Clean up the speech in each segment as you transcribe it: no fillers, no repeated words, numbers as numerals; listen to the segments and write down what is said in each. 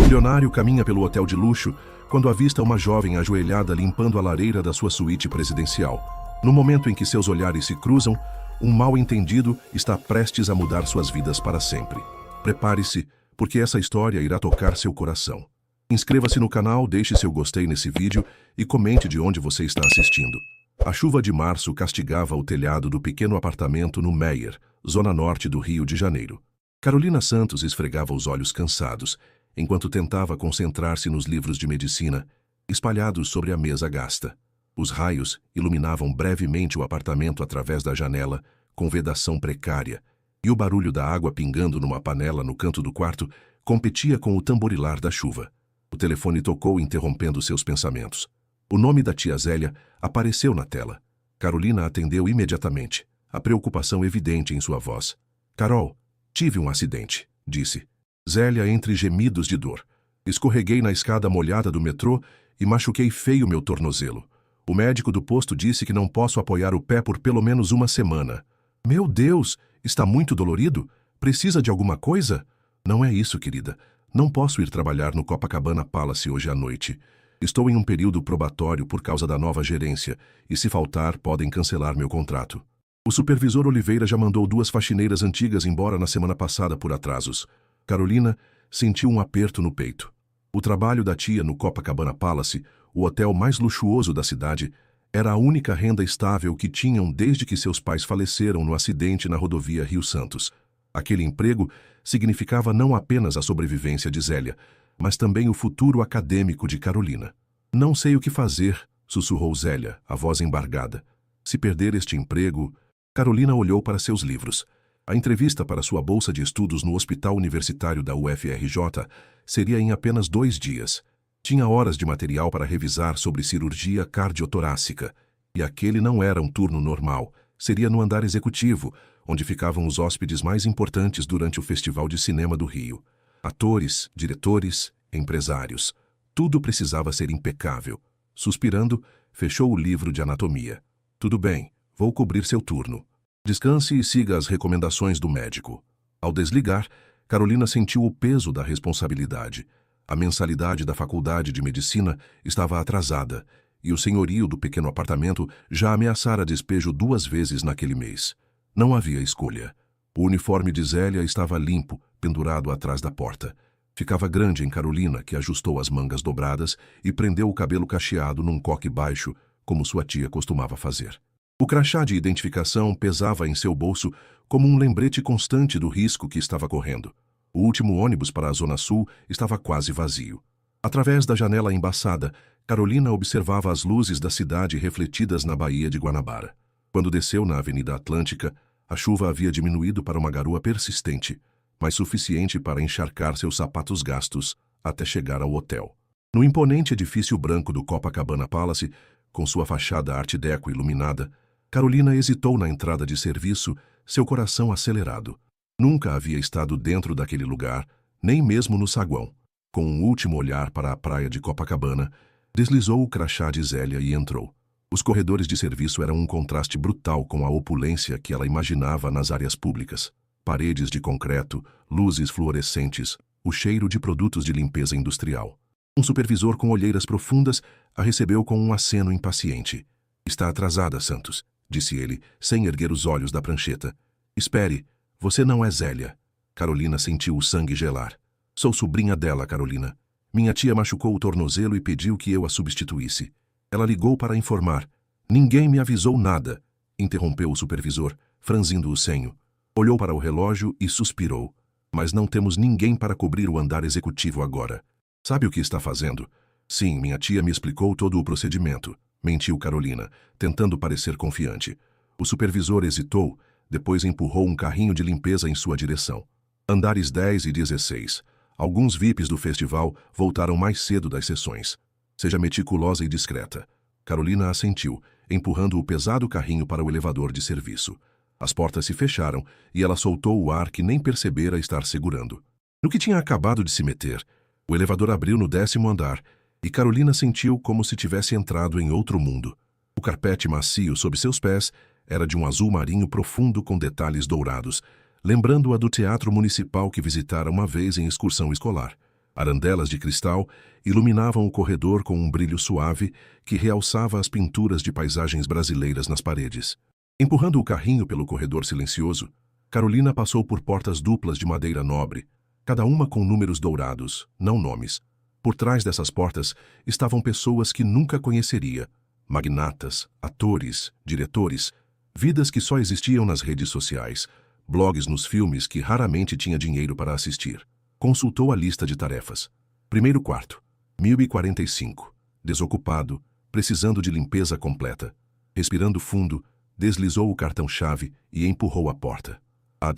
milionário caminha pelo hotel de luxo quando avista uma jovem ajoelhada limpando a lareira da sua suíte presidencial. No momento em que seus olhares se cruzam, um mal-entendido está prestes a mudar suas vidas para sempre. Prepare-se, porque essa história irá tocar seu coração. Inscreva-se no canal, deixe seu gostei nesse vídeo e comente de onde você está assistindo. A chuva de março castigava o telhado do pequeno apartamento no Meier, zona norte do Rio de Janeiro. Carolina Santos esfregava os olhos cansados, enquanto tentava concentrar-se nos livros de medicina, espalhados sobre a mesa gasta. Os raios iluminavam brevemente o apartamento através da janela, com vedação precária, e o barulho da água pingando numa panela no canto do quarto competia com o tamborilar da chuva. O telefone tocou, interrompendo seus pensamentos. O nome da tia Zélia apareceu na tela. Carolina atendeu imediatamente, a preocupação evidente em sua voz. "Carol, tive um acidente", disse. Zélia entre gemidos de dor. "Escorreguei na escada molhada do metrô e machuquei feio meu tornozelo. O médico do posto disse que não posso apoiar o pé por pelo menos uma semana." "Meu Deus, está muito dolorido? Precisa de alguma coisa?" "Não é isso, querida. Não posso ir trabalhar no Copacabana Palace hoje à noite. Estou em um período probatório por causa da nova gerência e, se faltar, podem cancelar meu contrato." O supervisor Oliveira já mandou 2 faxineiras antigas embora na semana passada por atrasos. Carolina sentiu um aperto no peito. O trabalho da tia no Copacabana Palace, o hotel mais luxuoso da cidade, era a única renda estável que tinham desde que seus pais faleceram no acidente na rodovia Rio-Santos. Aquele emprego significava não apenas a sobrevivência de Zélia, mas também o futuro acadêmico de Carolina. "Não sei o que fazer", sussurrou Zélia, a voz embargada. "Se perder este emprego..." Carolina olhou para seus livros. A entrevista para sua bolsa de estudos no Hospital Universitário da UFRJ seria em apenas 2 dias. Tinha horas de material para revisar sobre cirurgia cardiotorácica, e aquele não era um turno normal, seria no andar executivo, onde ficavam os hóspedes mais importantes durante o Festival de Cinema do Rio. Atores, diretores, empresários. Tudo precisava ser impecável. Suspirando, fechou o livro de anatomia. "Tudo bem, vou cobrir seu turno. Descanse e siga as recomendações do médico." Ao desligar, Carolina sentiu o peso da responsabilidade. A mensalidade da faculdade de medicina estava atrasada, e o senhorio do pequeno apartamento já ameaçara despejo 2 vezes naquele mês. Não havia escolha. O uniforme de Zélia estava limpo, pendurado atrás da porta. Ficava grande em Carolina, que ajustou as mangas dobradas e prendeu o cabelo cacheado num coque baixo, como sua tia costumava fazer. O crachá de identificação pesava em seu bolso como um lembrete constante do risco que estava correndo. O último ônibus para a Zona Sul estava quase vazio. Através da janela embaçada, Carolina observava as luzes da cidade refletidas na Baía de Guanabara. Quando desceu na Avenida Atlântica, a chuva havia diminuído para uma garoa persistente, mas suficiente para encharcar seus sapatos gastos até chegar ao hotel. No imponente edifício branco do Copacabana Palace, com sua fachada art deco iluminada, Carolina hesitou na entrada de serviço, seu coração acelerado. Nunca havia estado dentro daquele lugar, nem mesmo no saguão. Com um último olhar para a praia de Copacabana, deslizou o crachá de Zélia e entrou. Os corredores de serviço eram um contraste brutal com a opulência que ela imaginava nas áreas públicas. Paredes de concreto, luzes fluorescentes, o cheiro de produtos de limpeza industrial. Um supervisor com olheiras profundas a recebeu com um aceno impaciente. "Está atrasada, Santos", disse ele, sem erguer os olhos da prancheta. "Espere, você não é Zélia." Carolina sentiu o sangue gelar. "Sou sobrinha dela, Carolina. Minha tia machucou o tornozelo e pediu que eu a substituísse. Ela ligou para informar. Ninguém me avisou nada", interrompeu o supervisor, franzindo o senho. Olhou para o relógio e suspirou. "Mas não temos ninguém para cobrir o andar executivo agora. Sabe o que está fazendo?" "Sim, minha tia me explicou todo o procedimento", mentiu Carolina, tentando parecer confiante. O supervisor hesitou, depois empurrou um carrinho de limpeza em sua direção. Andares 10 e 16. Alguns VIPs do festival voltaram mais cedo das sessões. "Seja meticulosa e discreta." Carolina assentiu, empurrando o pesado carrinho para o elevador de serviço. As portas se fecharam e ela soltou o ar que nem percebera estar segurando. No que tinha acabado de se meter, o elevador abriu no 10º andar e Carolina sentiu como se tivesse entrado em outro mundo. O carpete macio sob seus pés era de um azul marinho profundo com detalhes dourados, lembrando-a do teatro municipal que visitara uma vez em excursão escolar. Arandelas de cristal iluminavam o corredor com um brilho suave que realçava as pinturas de paisagens brasileiras nas paredes. Empurrando o carrinho pelo corredor silencioso, Carolina passou por portas duplas de madeira nobre, cada uma com números dourados, não nomes. Por trás dessas portas estavam pessoas que nunca conheceria, magnatas, atores, diretores, vidas que só existiam nas redes sociais, blogs nos filmes que raramente tinha dinheiro para assistir. Consultou a lista de tarefas. Primeiro quarto, 1045. Desocupado, precisando de limpeza completa. Respirando fundo, deslizou o cartão-chave e empurrou a porta. A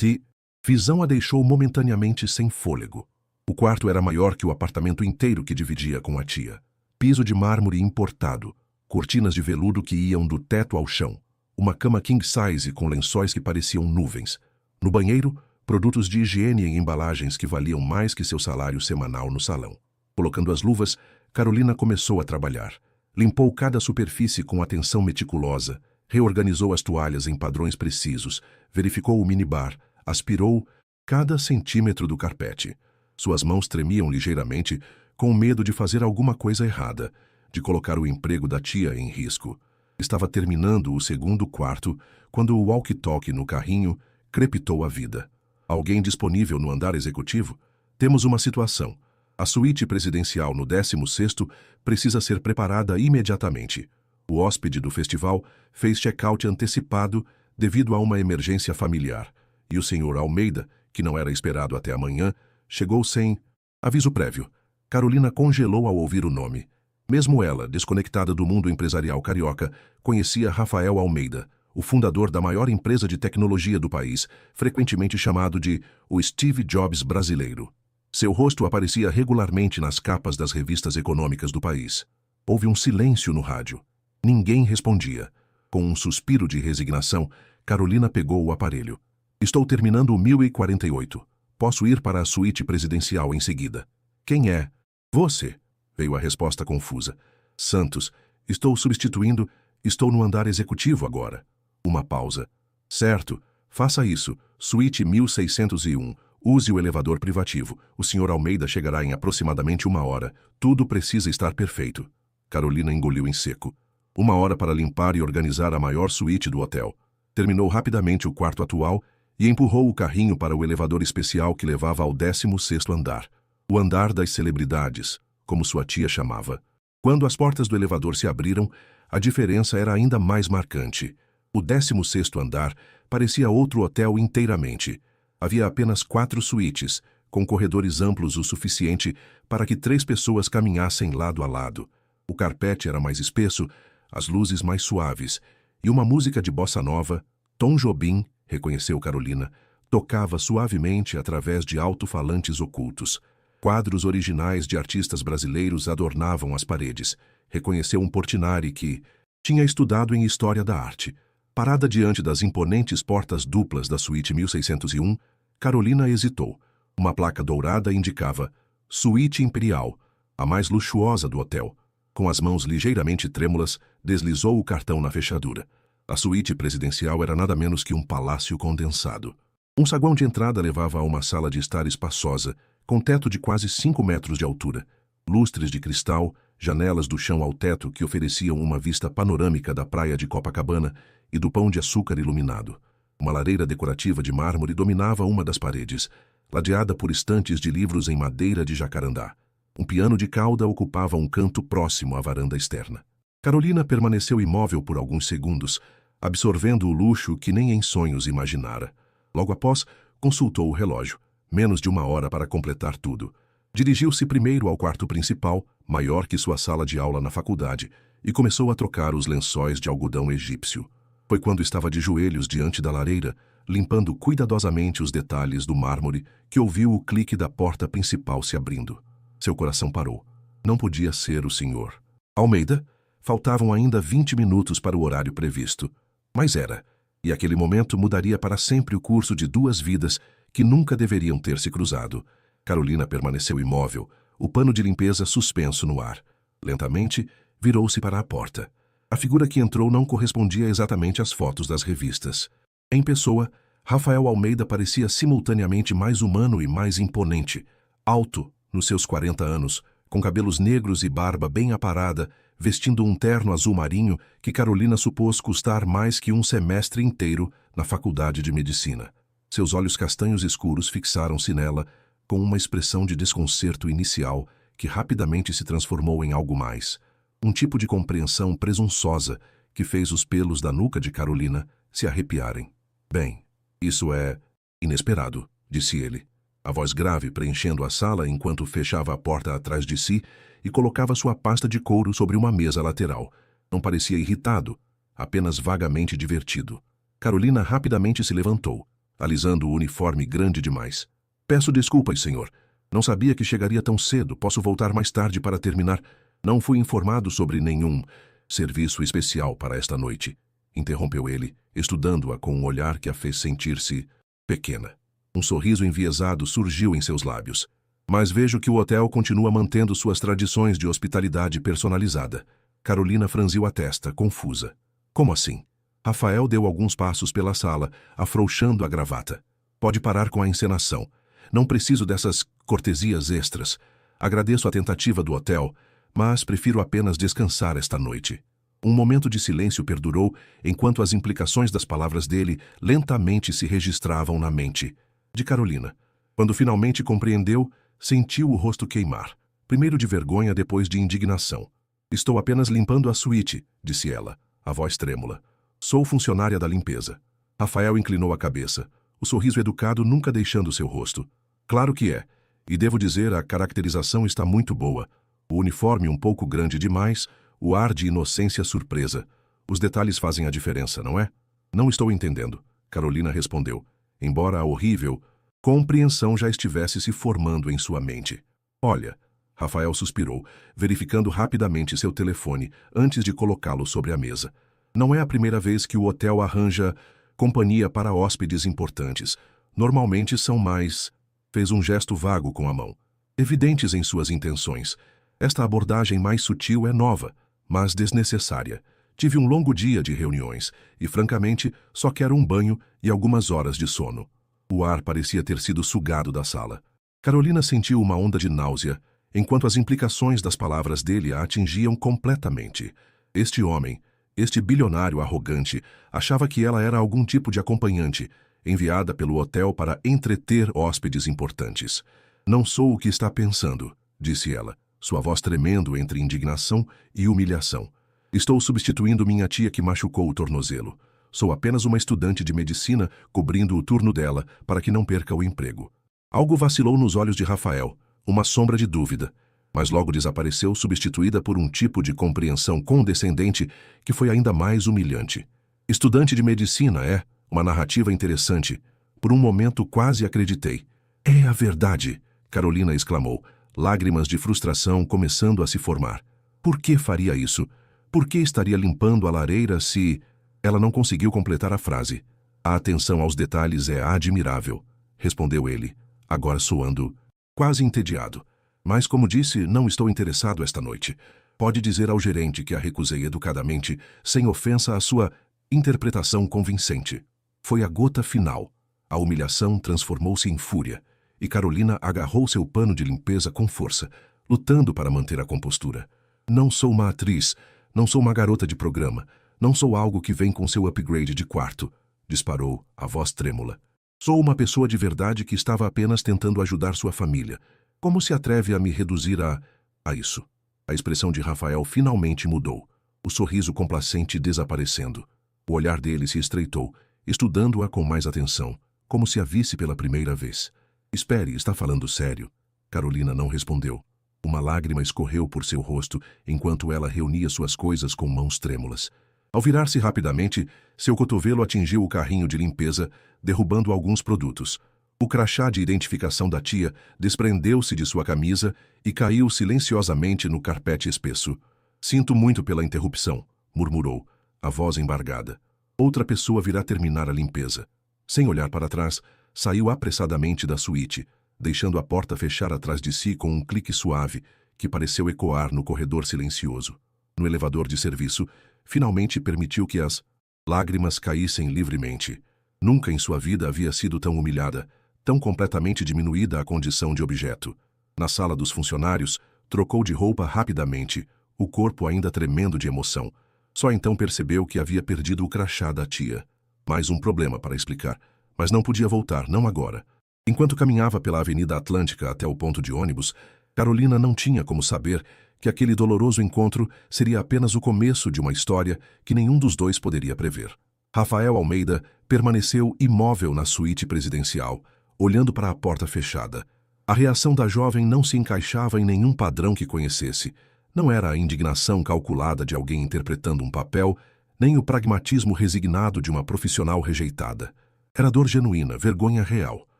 visão a deixou momentaneamente sem fôlego. O quarto era maior que o apartamento inteiro que dividia com a tia. Piso de mármore importado, cortinas de veludo que iam do teto ao chão, uma cama king size com lençóis que pareciam nuvens. No banheiro, produtos de higiene em embalagens que valiam mais que seu salário semanal no salão. Colocando as luvas, Carolina começou a trabalhar. Limpou cada superfície com atenção meticulosa, reorganizou as toalhas em padrões precisos, verificou o minibar, aspirou cada centímetro do carpete. Suas mãos tremiam ligeiramente, com medo de fazer alguma coisa errada, de colocar o emprego da tia em risco. Estava terminando o segundo quarto, quando o walkie-talkie no carrinho crepitou a vida. Alguém disponível no andar executivo? Temos uma situação. A suíte presidencial no 16º precisa ser preparada imediatamente. O hóspede do festival fez check-out antecipado devido a uma emergência familiar, e o Sr. Almeida, que não era esperado até amanhã, chegou sem aviso prévio. Carolina congelou ao ouvir o nome. Mesmo ela, desconectada do mundo empresarial carioca, conhecia Rafael Almeida, o fundador da maior empresa de tecnologia do país, frequentemente chamado de o Steve Jobs brasileiro. Seu rosto aparecia regularmente nas capas das revistas econômicas do país. Houve um silêncio no rádio. Ninguém respondia. Com um suspiro de resignação, Carolina pegou o aparelho. Estou terminando o 1048. Posso ir para a suíte presidencial em seguida. Quem é? Você, veio a resposta confusa. Santos, estou substituindo, estou no andar executivo agora. Uma pausa. Certo, faça isso. Suíte 1601. Use o elevador privativo. O Sr. Almeida chegará em aproximadamente 1 hora. Tudo precisa estar perfeito. Carolina engoliu em seco. 1 hora para limpar e organizar a maior suíte do hotel. Terminou rapidamente o quarto atual e empurrou o carrinho para o elevador especial que levava ao 16º andar. O andar das celebridades, como sua tia chamava. Quando as portas do elevador se abriram, a diferença era ainda mais marcante. O 16º andar parecia outro hotel inteiramente. Havia apenas 4 suítes, com corredores amplos o suficiente para que 3 pessoas caminhassem lado a lado. O carpete era mais espesso, as luzes mais suaves, e uma música de bossa nova, Tom Jobim, reconheceu Carolina, tocava suavemente através de alto-falantes ocultos. Quadros originais de artistas brasileiros adornavam as paredes. Reconheceu um Portinari que tinha estudado em História da Arte. Parada diante das imponentes portas duplas da suíte 1601, Carolina hesitou. Uma placa dourada indicava Suíte Imperial, a mais luxuosa do hotel. Com as mãos ligeiramente trêmulas, deslizou o cartão na fechadura. A suíte presidencial era nada menos que um palácio condensado. Um saguão de entrada levava a uma sala de estar espaçosa, com teto de quase 5 metros de altura, lustres de cristal, janelas do chão ao teto que ofereciam uma vista panorâmica da praia de Copacabana e do Pão de Açúcar iluminado. Uma lareira decorativa de mármore dominava uma das paredes, ladeada por estantes de livros em madeira de jacarandá. Um piano de cauda ocupava um canto próximo à varanda externa. Carolina permaneceu imóvel por alguns segundos, absorvendo o luxo que nem em sonhos imaginara. Logo após, consultou o relógio. Menos de 1 hora para completar tudo. Dirigiu-se primeiro ao quarto principal, maior que sua sala de aula na faculdade, e começou a trocar os lençóis de algodão egípcio. Foi quando estava de joelhos diante da lareira, limpando cuidadosamente os detalhes do mármore, que ouviu o clique da porta principal se abrindo. Seu coração parou. Não podia ser o Sr. Almeida? Faltavam ainda 20 minutos para o horário previsto. Mas era. E aquele momento mudaria para sempre o curso de 2 vidas que nunca deveriam ter se cruzado. Carolina permaneceu imóvel, o pano de limpeza suspenso no ar. Lentamente, virou-se para a porta. A figura que entrou não correspondia exatamente às fotos das revistas. Em pessoa, Rafael Almeida parecia simultaneamente mais humano e mais imponente. Alto, nos seus 40 anos, com cabelos negros e barba bem aparada, vestindo um terno azul marinho que Carolina supôs custar mais que um semestre inteiro na faculdade de medicina. Seus olhos castanhos escuros fixaram-se nela com uma expressão de desconcerto inicial que rapidamente se transformou em algo mais. Um tipo de compreensão presunçosa que fez os pelos da nuca de Carolina se arrepiarem. Bem, isso é inesperado, disse ele, a voz grave preenchendo a sala enquanto fechava a porta atrás de si e colocava sua pasta de couro sobre uma mesa lateral. Não parecia irritado, apenas vagamente divertido. Carolina rapidamente se levantou, alisando o uniforme grande demais. Peço desculpas, senhor. Não sabia que chegaria tão cedo. Posso voltar mais tarde para terminar. Não fui informado sobre nenhum serviço especial para esta noite, interrompeu ele, estudando-a com um olhar que a fez sentir-se pequena. Um sorriso enviesado surgiu em seus lábios. Mas vejo que o hotel continua mantendo suas tradições de hospitalidade personalizada. Carolina franziu a testa, confusa. Como assim? Rafael deu alguns passos pela sala, afrouxando a gravata. Pode parar com a encenação. Não preciso dessas cortesias extras. Agradeço a tentativa do hotel, mas prefiro apenas descansar esta noite. Um momento de silêncio perdurou enquanto as implicações das palavras dele lentamente se registravam na mente de Carolina. Quando finalmente compreendeu, sentiu o rosto queimar. Primeiro de vergonha, depois de indignação. Estou apenas limpando a suíte, disse ela, a voz trêmula. Sou funcionária da limpeza. Rafael inclinou a cabeça, o sorriso educado nunca deixando seu rosto. Claro que é. E devo dizer, a caracterização está muito boa. O uniforme um pouco grande demais, o ar de inocência surpresa. Os detalhes fazem a diferença, não é? Não estou entendendo, Carolina respondeu, embora a horrível compreensão já estivesse se formando em sua mente. Olha, Rafael suspirou, verificando rapidamente seu telefone antes de colocá-lo sobre a mesa. Não é a primeira vez que o hotel arranja companhia para hóspedes importantes. Normalmente são mais... Fez um gesto vago com a mão. Evidentes em suas intenções. Esta abordagem mais sutil é nova, mas desnecessária. Tive um longo dia de reuniões e, francamente, só quero um banho e algumas horas de sono. O ar parecia ter sido sugado da sala. Carolina sentiu uma onda de náusea, enquanto as implicações das palavras dele a atingiam completamente. Este homem, este bilionário arrogante, achava que ela era algum tipo de acompanhante, enviada pelo hotel para entreter hóspedes importantes. Não sou o que está pensando, disse ela, sua voz tremendo entre indignação e humilhação. Estou substituindo minha tia que machucou o tornozelo. Sou apenas uma estudante de medicina cobrindo o turno dela para que não perca o emprego. Algo vacilou nos olhos de Rafael, uma sombra de dúvida, mas logo desapareceu substituída por um tipo de compreensão condescendente que foi ainda mais humilhante. Estudante de medicina, é? Uma narrativa interessante. Por um momento quase acreditei. É a verdade, Carolina exclamou, lágrimas de frustração começando a se formar. Por que faria isso? Por que estaria limpando a lareira se... Ela não conseguiu completar a frase. A atenção aos detalhes é admirável, respondeu ele, agora soando quase entediado. Mas, como disse, não estou interessado esta noite. Pode dizer ao gerente que a recusei educadamente, sem ofensa à sua interpretação convincente. Foi a gota final. A humilhação transformou-se em fúria, e Carolina agarrou seu pano de limpeza com força, lutando para manter a compostura. Não sou uma atriz, não sou uma garota de programa, não sou algo que vem com seu upgrade de quarto, disparou, a voz trêmula. Sou uma pessoa de verdade que estava apenas tentando ajudar sua família. Como se atreve a me reduzir a isso? A expressão de Rafael finalmente mudou, o sorriso complacente desaparecendo. O olhar dele se estreitou, estudando-a com mais atenção, como se a visse pela primeira vez. Espere, está falando sério? Carolina não respondeu. Uma lágrima escorreu por seu rosto enquanto ela reunia suas coisas com mãos trêmulas. Ao virar-se rapidamente, seu cotovelo atingiu o carrinho de limpeza, derrubando alguns produtos. O crachá de identificação da tia desprendeu-se de sua camisa e caiu silenciosamente no carpete espesso. Sinto muito pela interrupção, murmurou, a voz embargada. Outra pessoa virá terminar a limpeza. Sem olhar para trás, saiu apressadamente da suíte, deixando a porta fechar atrás de si com um clique suave que pareceu ecoar no corredor silencioso. No elevador de serviço, finalmente permitiu que as lágrimas caíssem livremente. Nunca em sua vida havia sido tão humilhada, tão completamente diminuída à condição de objeto. Na sala dos funcionários, trocou de roupa rapidamente, o corpo ainda tremendo de emoção. Só então percebeu que havia perdido o crachá da tia. Mais um problema para explicar, mas não podia voltar, não agora. Enquanto caminhava pela Avenida Atlântica até o ponto de ônibus, Carolina não tinha como saber que aquele doloroso encontro seria apenas o começo de uma história que nenhum dos dois poderia prever. Rafael Almeida permaneceu imóvel na suíte presidencial, olhando para a porta fechada. A reação da jovem não se encaixava em nenhum padrão que conhecesse. Não era a indignação calculada de alguém interpretando um papel, nem o pragmatismo resignado de uma profissional rejeitada. Era dor genuína, vergonha real.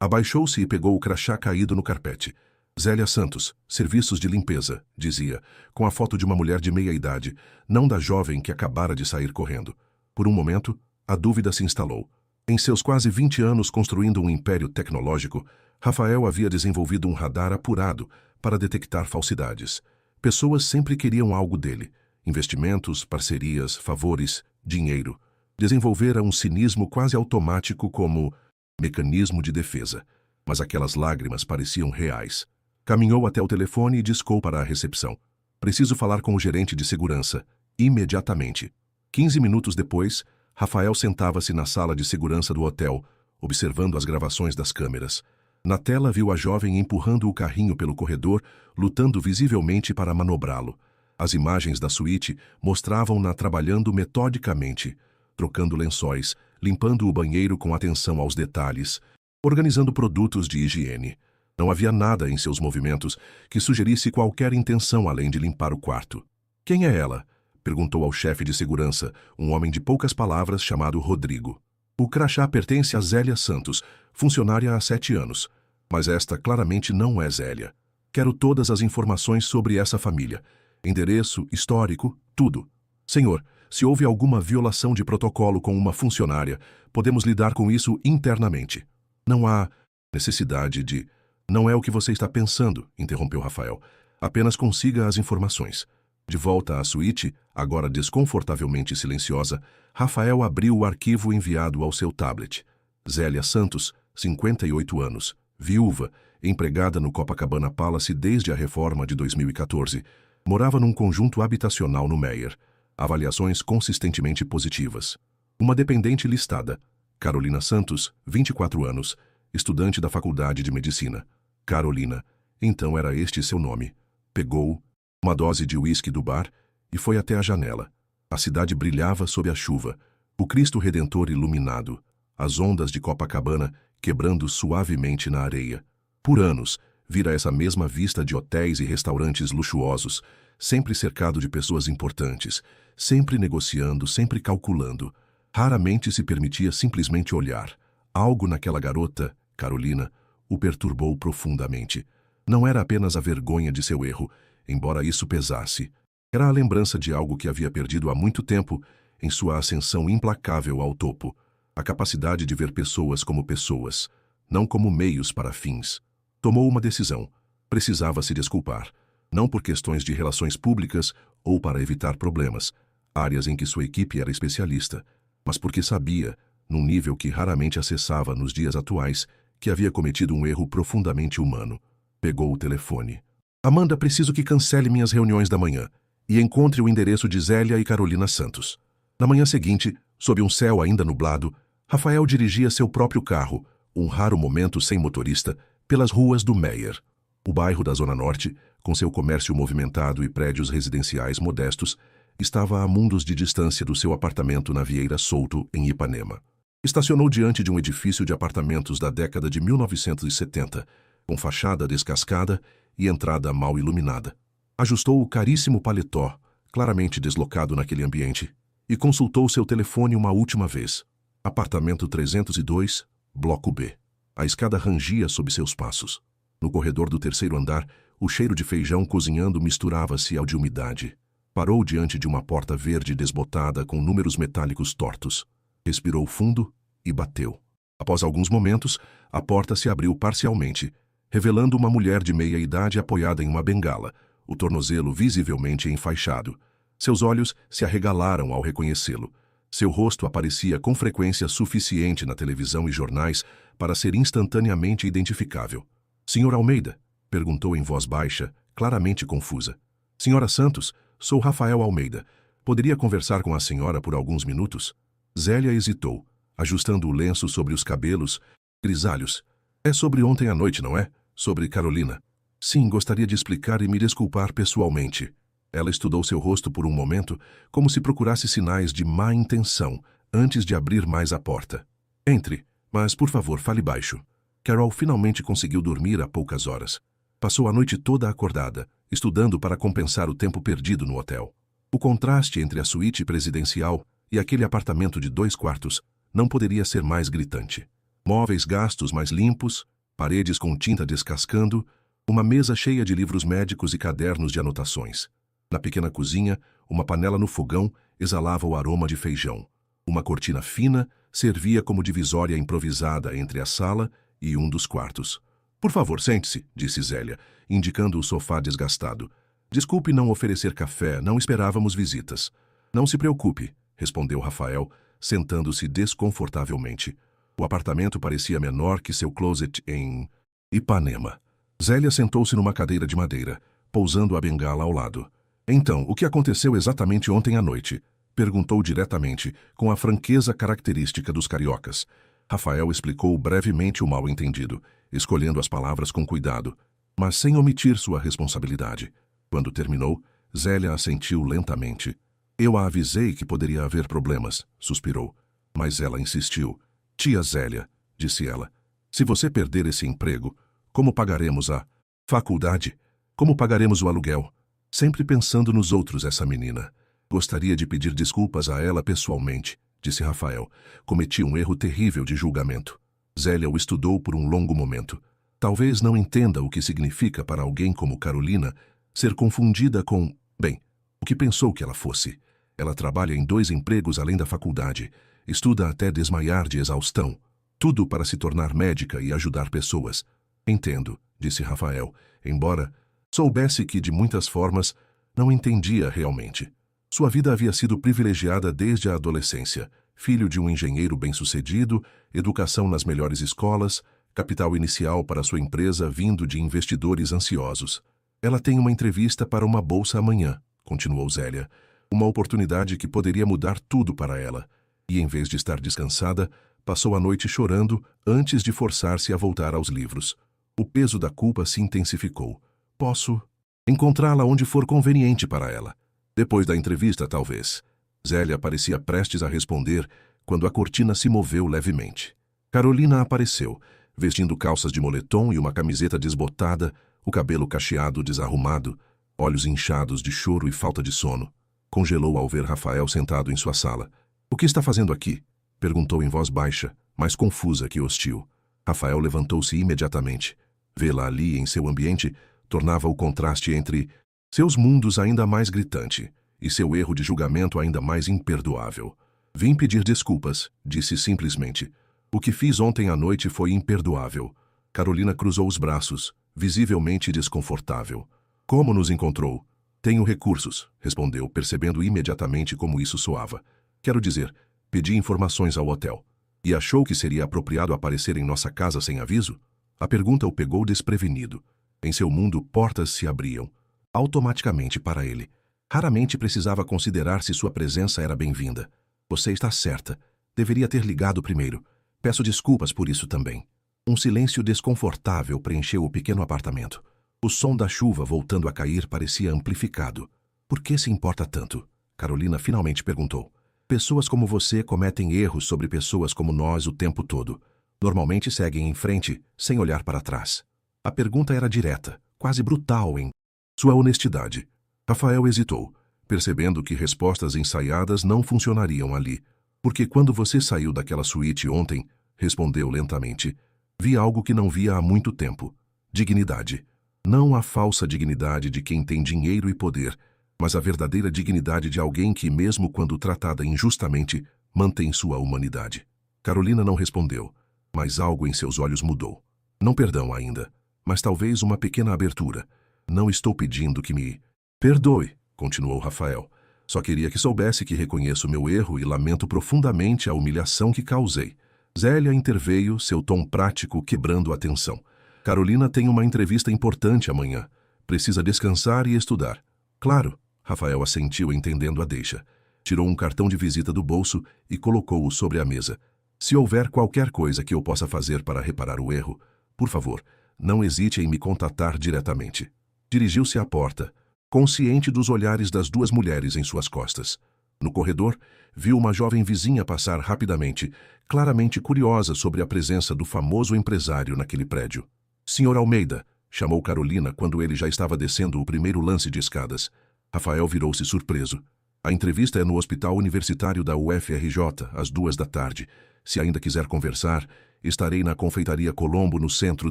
Abaixou-se e pegou o crachá caído no carpete. Zélia Santos, serviços de limpeza, dizia, com a foto de uma mulher de meia idade, não da jovem que acabara de sair correndo. Por um momento, a dúvida se instalou. Em seus quase 20 anos construindo um império tecnológico, Rafael havia desenvolvido um radar apurado para detectar falsidades. Pessoas sempre queriam algo dele: investimentos, parcerias, favores, dinheiro. Desenvolvera um cinismo quase automático como mecanismo de defesa. Mas aquelas lágrimas pareciam reais. Caminhou até o telefone e discou para a recepção. Preciso falar com o gerente de segurança. Imediatamente. 15 minutos depois, Rafael sentava-se na sala de segurança do hotel, observando as gravações das câmeras. Na tela viu a jovem empurrando o carrinho pelo corredor, lutando visivelmente para manobrá-lo. As imagens da suíte mostravam-na trabalhando metodicamente, trocando lençóis, limpando o banheiro com atenção aos detalhes, organizando produtos de higiene. Não havia nada em seus movimentos que sugerisse qualquer intenção além de limpar o quarto. Quem é ela? Perguntou ao chefe de segurança, um homem de poucas palavras chamado Rodrigo. O crachá pertence a Zélia Santos, funcionária há 7 anos. Mas esta claramente não é Zélia. Quero todas as informações sobre essa família. Endereço, histórico, tudo. Senhor, se houve alguma violação de protocolo com uma funcionária, podemos lidar com isso internamente. Não há necessidade de... Não é o que você está pensando, interrompeu Rafael. Apenas consiga as informações. De volta à suíte, agora desconfortavelmente silenciosa, Rafael abriu o arquivo enviado ao seu tablet. Zélia Santos, 58 anos, viúva, empregada no Copacabana Palace desde a reforma de 2014, morava num conjunto habitacional no Meier. Avaliações consistentemente positivas. Uma dependente listada, Carolina Santos, 24 anos, estudante da Faculdade de Medicina. Carolina, então era este seu nome. Pegou uma dose de uísque do bar e foi até a janela. A cidade brilhava sob a chuva, o Cristo Redentor iluminado, as ondas de Copacabana quebrando suavemente na areia. Por anos, vira essa mesma vista de hotéis e restaurantes luxuosos, sempre cercado de pessoas importantes, sempre negociando, sempre calculando. Raramente se permitia simplesmente olhar. Algo naquela garota, Carolina, o perturbou profundamente. Não era apenas a vergonha de seu erro, embora isso pesasse. Era a lembrança de algo que havia perdido há muito tempo em sua ascensão implacável ao topo. A capacidade de ver pessoas como pessoas, não como meios para fins. Tomou uma decisão. Precisava se desculpar. Não por questões de relações públicas ou para evitar problemas, áreas em que sua equipe era especialista, mas porque sabia, num nível que raramente acessava nos dias atuais, que havia cometido um erro profundamente humano. Pegou o telefone. Amanda, preciso que cancele minhas reuniões da manhã e encontre o endereço de Zélia e Carolina Santos. Na manhã seguinte, sob um céu ainda nublado, Rafael dirigia seu próprio carro, um raro momento sem motorista, pelas ruas do Meier. O bairro da Zona Norte, com seu comércio movimentado e prédios residenciais modestos, estava a mundos de distância do seu apartamento na Vieira Solto, em Ipanema. Estacionou diante de um edifício de apartamentos da década de 1970, com fachada descascada e entrada mal iluminada. Ajustou o caríssimo paletó, claramente deslocado naquele ambiente, e consultou seu telefone uma última vez. Apartamento 302, Bloco B. A escada rangia sob seus passos. No corredor do terceiro andar, o cheiro de feijão cozinhando misturava-se ao de umidade. Parou diante de uma porta verde desbotada com números metálicos tortos. Respirou fundo e bateu. Após alguns momentos, a porta se abriu parcialmente, revelando uma mulher de meia idade apoiada em uma bengala, o tornozelo visivelmente enfaixado. Seus olhos se arregalaram ao reconhecê-lo. Seu rosto aparecia com frequência suficiente na televisão e jornais para ser instantaneamente identificável. Senhor Almeida, Perguntou em voz baixa, claramente confusa. Senhora Santos, sou Rafael Almeida. Poderia conversar com a senhora por alguns minutos? Zélia hesitou, ajustando o lenço sobre os cabelos grisalhos. É sobre ontem à noite, não é? Sobre Carolina. Sim, gostaria de explicar e me desculpar pessoalmente. Ela estudou seu rosto por um momento, como se procurasse sinais de má intenção, antes de abrir mais a porta. Entre, mas por favor, fale baixo. Carol finalmente conseguiu dormir há poucas horas. Passou a noite toda acordada, estudando para compensar o tempo perdido no hotel. O contraste entre a suíte presidencial e aquele apartamento de 2 quartos não poderia ser mais gritante. Móveis gastos mais limpos, paredes com tinta descascando, uma mesa cheia de livros médicos e cadernos de anotações. Na pequena cozinha, uma panela no fogão exalava o aroma de feijão. Uma cortina fina servia como divisória improvisada entre a sala e um dos quartos. Por favor, sente-se, disse Zélia, indicando o sofá desgastado. Desculpe não oferecer café, não esperávamos visitas. Não se preocupe, respondeu Rafael, sentando-se desconfortavelmente. O apartamento parecia menor que seu closet em Ipanema. Zélia sentou-se numa cadeira de madeira, pousando a bengala ao lado. Então, o que aconteceu exatamente ontem à noite? Perguntou diretamente, com a franqueza característica dos cariocas. Rafael explicou brevemente o mal-entendido, escolhendo as palavras com cuidado, mas sem omitir sua responsabilidade. Quando terminou, Zélia assentiu lentamente. Eu a avisei que poderia haver problemas, suspirou. Mas ela insistiu. Tia Zélia, disse ela, se você perder esse emprego, como pagaremos a faculdade? Como pagaremos o aluguel? Sempre pensando nos outros, essa menina. Gostaria de pedir desculpas a ela pessoalmente, disse Rafael. Cometi um erro terrível de julgamento. Zélia o estudou por um longo momento. Talvez não entenda o que significa para alguém como Carolina ser confundida com, bem, o que pensou que ela fosse. Ela trabalha em 2 empregos além da faculdade, estuda até desmaiar de exaustão, tudo para se tornar médica e ajudar pessoas. Entendo, disse Rafael, embora soubesse que, de muitas formas, não entendia realmente. Sua vida havia sido privilegiada desde a adolescência, filho de um engenheiro bem-sucedido, educação nas melhores escolas, capital inicial para sua empresa vindo de investidores ansiosos. Ela tem uma entrevista para uma bolsa amanhã, continuou Zélia, uma oportunidade que poderia mudar tudo para ela. E, em vez de estar descansada, passou a noite chorando antes de forçar-se a voltar aos livros. O peso da culpa se intensificou. Posso encontrá-la onde for conveniente para ela. Depois da entrevista, talvez. Zélia parecia prestes a responder quando a cortina se moveu levemente. Carolina apareceu, vestindo calças de moletom e uma camiseta desbotada, o cabelo cacheado desarrumado, olhos inchados de choro e falta de sono. Congelou ao ver Rafael sentado em sua sala. O que está fazendo aqui? Perguntou em voz baixa, mais confusa que hostil. Rafael levantou-se imediatamente. Vê-la ali em seu ambiente tornava o contraste entre seus mundos ainda mais gritante e seu erro de julgamento ainda mais imperdoável. Vim pedir desculpas, disse simplesmente. O que fiz ontem à noite foi imperdoável. Carolina cruzou os braços, visivelmente desconfortável. Como nos encontrou? Tenho recursos, respondeu, percebendo imediatamente como isso soava. Quero dizer, pedi informações ao hotel. E achou que seria apropriado aparecer em nossa casa sem aviso? A pergunta o pegou desprevenido. Em seu mundo, portas se abriam, automaticamente para ele. Raramente precisava considerar se sua presença era bem-vinda. Você está certa. Deveria ter ligado primeiro. Peço desculpas por isso também. Um silêncio desconfortável preencheu o pequeno apartamento. O som da chuva voltando a cair parecia amplificado. Por que se importa tanto? Carolina finalmente perguntou. Pessoas como você cometem erros sobre pessoas como nós o tempo todo. Normalmente seguem em frente, sem olhar para trás. A pergunta era direta, quase brutal em sua honestidade. Rafael hesitou, percebendo que respostas ensaiadas não funcionariam ali. Porque quando você saiu daquela suíte ontem, respondeu lentamente, vi algo que não via há muito tempo. Dignidade. Não a falsa dignidade de quem tem dinheiro e poder, mas a verdadeira dignidade de alguém que, mesmo quando tratada injustamente, mantém sua humanidade. Carolina não respondeu, mas algo em seus olhos mudou. Não perdão ainda, mas talvez uma pequena abertura. Não estou pedindo que me perdoe, continuou Rafael. Só queria que soubesse que reconheço meu erro e lamento profundamente a humilhação que causei. Zélia interveio, seu tom prático quebrando a tensão. Carolina tem uma entrevista importante amanhã. Precisa descansar e estudar. Claro, Rafael assentiu entendendo a deixa. Tirou um cartão de visita do bolso e colocou-o sobre a mesa. Se houver qualquer coisa que eu possa fazer para reparar o erro, por favor, não hesite em me contatar diretamente. Dirigiu-se à porta, consciente dos olhares das duas mulheres em suas costas. No corredor, viu uma jovem vizinha passar rapidamente, claramente curiosa sobre a presença do famoso empresário naquele prédio. Senhor Almeida, chamou Carolina quando ele já estava descendo o primeiro lance de escadas. Rafael virou-se surpreso. A entrevista é no Hospital Universitário da UFRJ, às 2 da tarde. Se ainda quiser conversar, estarei na Confeitaria Colombo no centro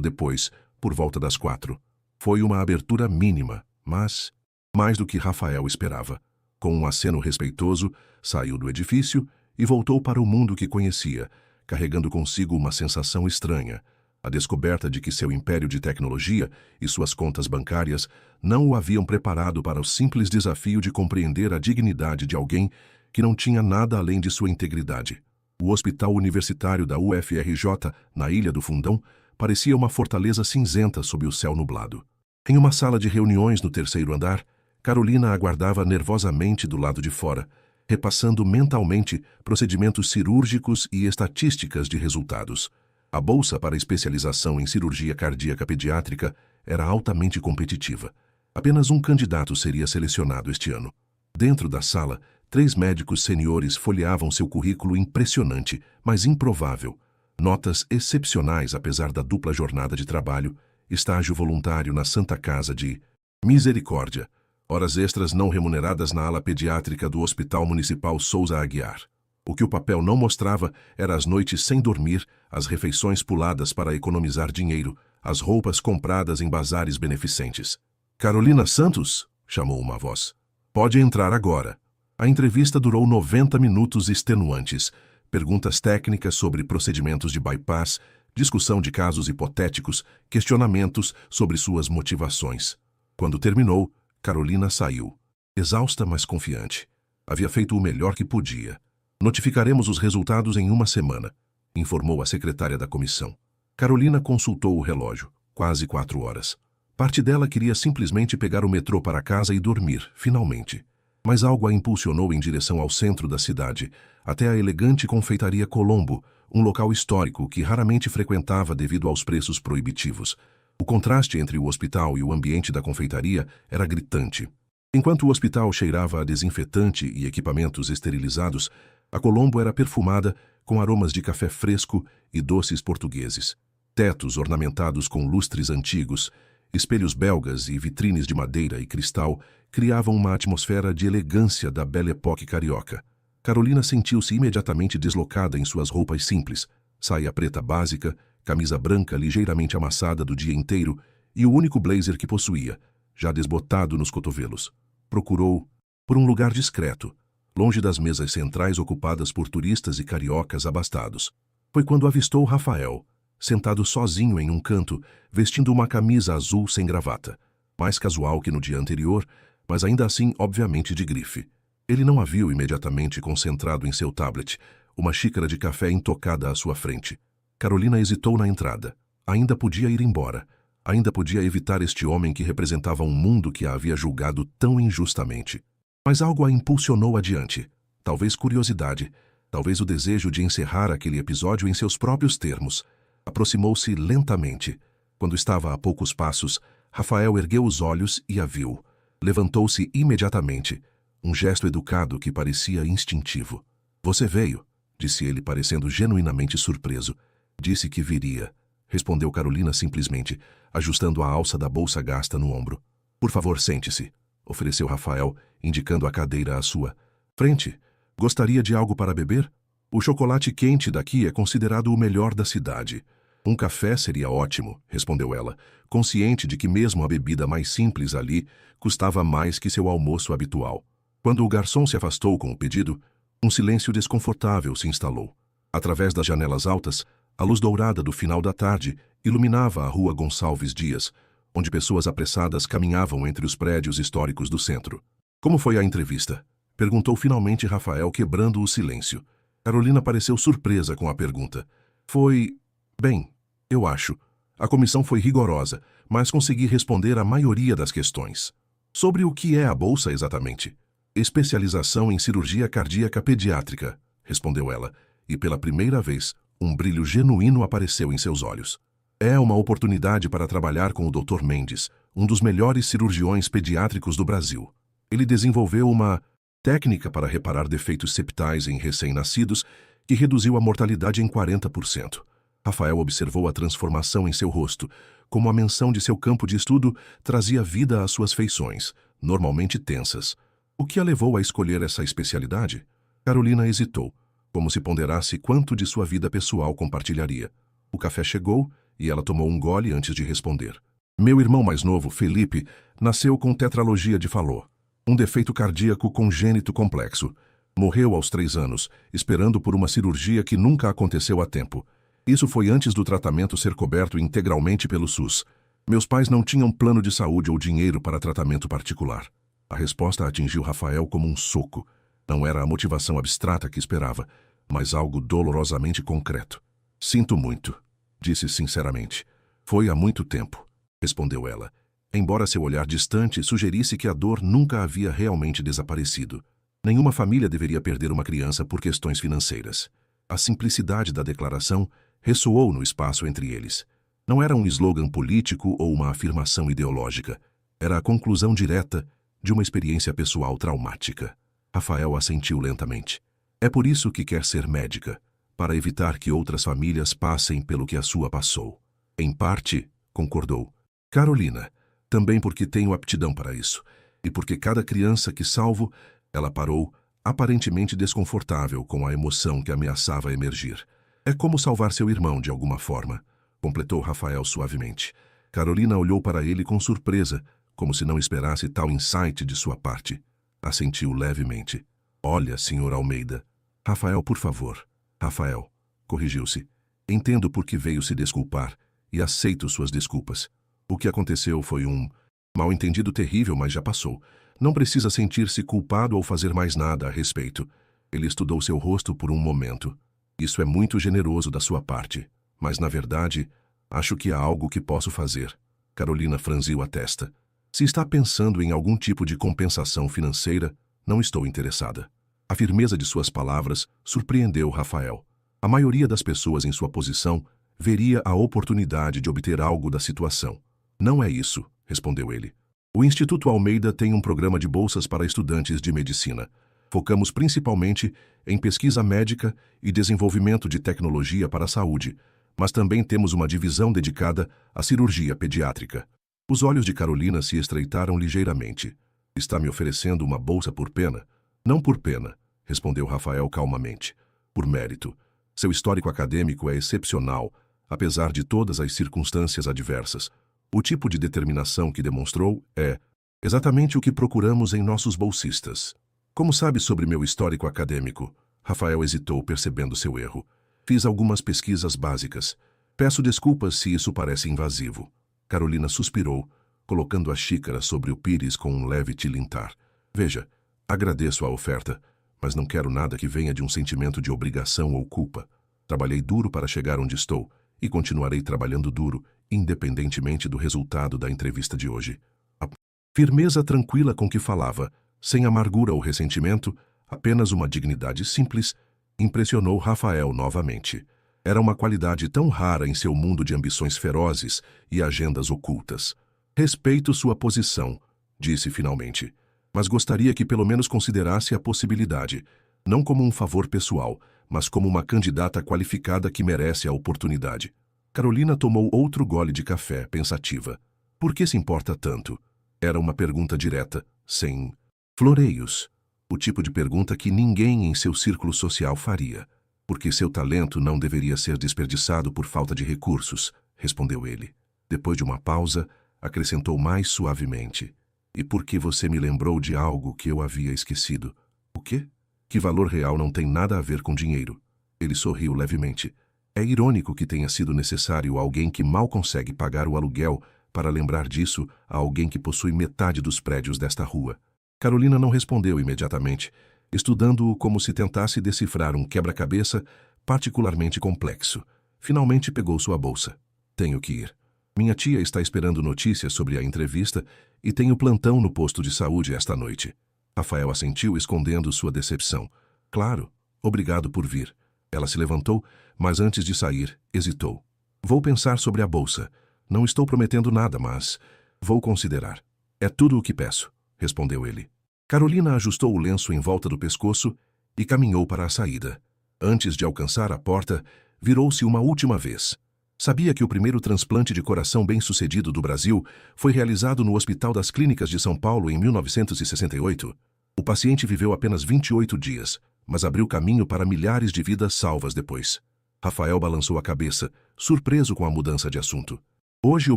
depois, por volta das 4. Foi uma abertura mínima, mas mais do que Rafael esperava. Com um aceno respeitoso, saiu do edifício e voltou para o mundo que conhecia, carregando consigo uma sensação estranha. A descoberta de que seu império de tecnologia e suas contas bancárias não o haviam preparado para o simples desafio de compreender a dignidade de alguém que não tinha nada além de sua integridade. O Hospital Universitário da UFRJ, na Ilha do Fundão, parecia uma fortaleza cinzenta sob o céu nublado. Em uma sala de reuniões no 3º andar, Carolina aguardava nervosamente do lado de fora, repassando mentalmente procedimentos cirúrgicos e estatísticas de resultados. A bolsa para especialização em cirurgia cardíaca pediátrica era altamente competitiva. Apenas um candidato seria selecionado este ano. Dentro da sala, 3 médicos seniores folheavam seu currículo impressionante, mas improvável. Notas excepcionais apesar da dupla jornada de trabalho, estágio voluntário na Santa Casa de Misericórdia, horas extras não remuneradas na ala pediátrica do Hospital Municipal Souza Aguiar. O que o papel não mostrava era as noites sem dormir, as refeições puladas para economizar dinheiro, as roupas compradas em bazares beneficentes. Carolina Santos? Chamou uma voz. Pode entrar agora. A entrevista durou 90 minutos extenuantes. Perguntas técnicas sobre procedimentos de bypass, discussão de casos hipotéticos, questionamentos sobre suas motivações. Quando terminou, Carolina saiu. Exausta, mas confiante. Havia feito o melhor que podia. Notificaremos os resultados em 1 semana, informou a secretária da comissão. Carolina consultou o relógio. Quase 4 horas. Parte dela queria simplesmente pegar o metrô para casa e dormir, finalmente. Mas algo a impulsionou em direção ao centro da cidade, até a elegante confeitaria Colombo, um local histórico que raramente frequentava devido aos preços proibitivos. O contraste entre o hospital e o ambiente da confeitaria era gritante. Enquanto o hospital cheirava a desinfetante e equipamentos esterilizados, a Colombo era perfumada com aromas de café fresco e doces portugueses. Tetos ornamentados com lustres antigos, espelhos belgas e vitrines de madeira e cristal criavam uma atmosfera de elegância da Belle Époque carioca. Carolina sentiu-se imediatamente deslocada em suas roupas simples, saia preta básica, camisa branca ligeiramente amassada do dia inteiro e o único blazer que possuía, já desbotado nos cotovelos. Procurou por um lugar discreto, longe das mesas centrais ocupadas por turistas e cariocas abastados. Foi quando avistou Rafael, sentado sozinho em um canto, vestindo uma camisa azul sem gravata, mais casual que no dia anterior, mas ainda assim obviamente de grife. Ele não a viu imediatamente concentrado em seu tablet, uma xícara de café intocada à sua frente. Carolina hesitou na entrada. Ainda podia ir embora. Ainda podia evitar este homem que representava um mundo que a havia julgado tão injustamente. Mas algo a impulsionou adiante. Talvez curiosidade, talvez o desejo de encerrar aquele episódio em seus próprios termos. Aproximou-se lentamente. Quando estava a poucos passos, Rafael ergueu os olhos e a viu. Levantou-se imediatamente, um gesto educado que parecia instintivo. Você veio, disse ele parecendo genuinamente surpreso. Disse que viria, respondeu Carolina simplesmente, ajustando a alça da bolsa gasta no ombro. Por favor, sente-se, ofereceu Rafael, indicando a cadeira à sua frente. Gostaria de algo para beber? O chocolate quente daqui é considerado o melhor da cidade. Um café seria ótimo, respondeu ela, consciente de que mesmo a bebida mais simples ali custava mais que seu almoço habitual. Quando o garçom se afastou com o pedido, um silêncio desconfortável se instalou. Através das janelas altas, a luz dourada do final da tarde iluminava a rua Gonçalves Dias, onde pessoas apressadas caminhavam entre os prédios históricos do centro. Como foi a entrevista? Perguntou finalmente Rafael, quebrando o silêncio. Carolina pareceu surpresa com a pergunta. Foi... bem, eu acho. A comissão foi rigorosa, mas consegui responder a maioria das questões. Sobre o que é a bolsa exatamente? Especialização em cirurgia cardíaca pediátrica, respondeu ela, e pela primeira vez, um brilho genuíno apareceu em seus olhos. É uma oportunidade para trabalhar com o Dr. Mendes, um dos melhores cirurgiões pediátricos do Brasil. Ele desenvolveu uma técnica para reparar defeitos septais em recém-nascidos que reduziu a mortalidade em 40%. Rafael observou a transformação em seu rosto, como a menção de seu campo de estudo trazia vida às suas feições, normalmente tensas. O que a levou a escolher essa especialidade? Carolina hesitou, como se ponderasse quanto de sua vida pessoal compartilharia. O café chegou e ela tomou um gole antes de responder. Meu irmão mais novo, Felipe, nasceu com tetralogia de Fallot, um defeito cardíaco congênito complexo. Morreu aos 3 anos, esperando por uma cirurgia que nunca aconteceu a tempo. Isso foi antes do tratamento ser coberto integralmente pelo SUS. Meus pais não tinham plano de saúde ou dinheiro para tratamento particular. A resposta atingiu Rafael como um soco. Não era a motivação abstrata que esperava, mas algo dolorosamente concreto. Sinto muito, disse sinceramente. Foi há muito tempo, respondeu ela, embora seu olhar distante sugerisse que a dor nunca havia realmente desaparecido. Nenhuma família deveria perder uma criança por questões financeiras. A simplicidade da declaração ressoou no espaço entre eles. Não era um slogan político ou uma afirmação ideológica. Era a conclusão direta de uma experiência pessoal traumática. Rafael assentiu lentamente. É por isso que quer ser médica, para evitar que outras famílias passem pelo que a sua passou. Em parte, concordou. Carolina, também porque tenho aptidão para isso, e porque cada criança que salvo, ela parou, aparentemente desconfortável com a emoção que ameaçava emergir. É como salvar seu irmão de alguma forma, completou Rafael suavemente. Carolina olhou para ele com surpresa, como se não esperasse tal insight de sua parte. Assentiu levemente. Olha, Sr. Almeida. Rafael, por favor. Rafael, corrigiu-se. Entendo por que veio se desculpar e aceito suas desculpas. O que aconteceu foi um mal-entendido terrível, mas já passou. Não precisa sentir-se culpado ou fazer mais nada a respeito. Ele estudou seu rosto por um momento. Isso é muito generoso da sua parte, mas, na verdade, acho que há algo que posso fazer. Carolina franziu a testa. Se está pensando em algum tipo de compensação financeira, não estou interessada. A firmeza de suas palavras surpreendeu Rafael. A maioria das pessoas em sua posição veria a oportunidade de obter algo da situação. Não é isso, respondeu ele. O Instituto Almeida tem um programa de bolsas para estudantes de medicina. Focamos principalmente em pesquisa médica e desenvolvimento de tecnologia para a saúde, mas também temos uma divisão dedicada à cirurgia pediátrica. Os olhos de Carolina se estreitaram ligeiramente. Está me oferecendo uma bolsa por pena? Não por pena, respondeu Rafael calmamente. Por mérito. Seu histórico acadêmico é excepcional, apesar de todas as circunstâncias adversas. O tipo de determinação que demonstrou é exatamente o que procuramos em nossos bolsistas. Como sabe sobre meu histórico acadêmico? Rafael hesitou, percebendo seu erro. Fiz algumas pesquisas básicas. Peço desculpas se isso parece invasivo. Carolina suspirou, colocando a xícara sobre o pires com um leve tilintar. Veja, agradeço a oferta, mas não quero nada que venha de um sentimento de obrigação ou culpa. Trabalhei duro para chegar onde estou e continuarei trabalhando duro, independentemente do resultado da entrevista de hoje. A firmeza tranquila com que falava, sem amargura ou ressentimento, apenas uma dignidade simples, impressionou Rafael novamente. Era uma qualidade tão rara em seu mundo de ambições ferozes e agendas ocultas. Respeito sua posição, disse finalmente, mas gostaria que pelo menos considerasse a possibilidade, não como um favor pessoal, mas como uma candidata qualificada que merece a oportunidade. Carolina tomou outro gole de café, pensativa. Por que se importa tanto? Era uma pergunta direta, sem floreios. O tipo de pergunta que ninguém em seu círculo social faria. Porque seu talento não deveria ser desperdiçado por falta de recursos, respondeu ele. Depois de uma pausa, acrescentou mais suavemente. E porque você me lembrou de algo que eu havia esquecido. O quê? Que valor real não tem nada a ver com dinheiro. Ele sorriu levemente. É irônico que tenha sido necessário alguém que mal consegue pagar o aluguel para lembrar disso a alguém que possui metade dos prédios desta rua. Carolina não respondeu imediatamente, estudando-o como se tentasse decifrar um quebra-cabeça particularmente complexo. Finalmente pegou sua bolsa. Tenho que ir. Minha tia está esperando notícias sobre a entrevista e tenho plantão no posto de saúde esta noite. Rafael assentiu, escondendo sua decepção. Claro, obrigado por vir. Ela se levantou, mas antes de sair, hesitou. Vou pensar sobre a bolsa. Não estou prometendo nada, mas vou considerar. É tudo o que peço, respondeu ele. Carolina ajustou o lenço em volta do pescoço e caminhou para a saída. Antes de alcançar a porta, virou-se uma última vez. Sabia que o primeiro transplante de coração bem-sucedido do Brasil foi realizado no Hospital das Clínicas de São Paulo em 1968. O paciente viveu apenas 28 dias, mas abriu caminho para milhares de vidas salvas depois. Rafael balançou a cabeça, surpreso com a mudança de assunto. Hoje o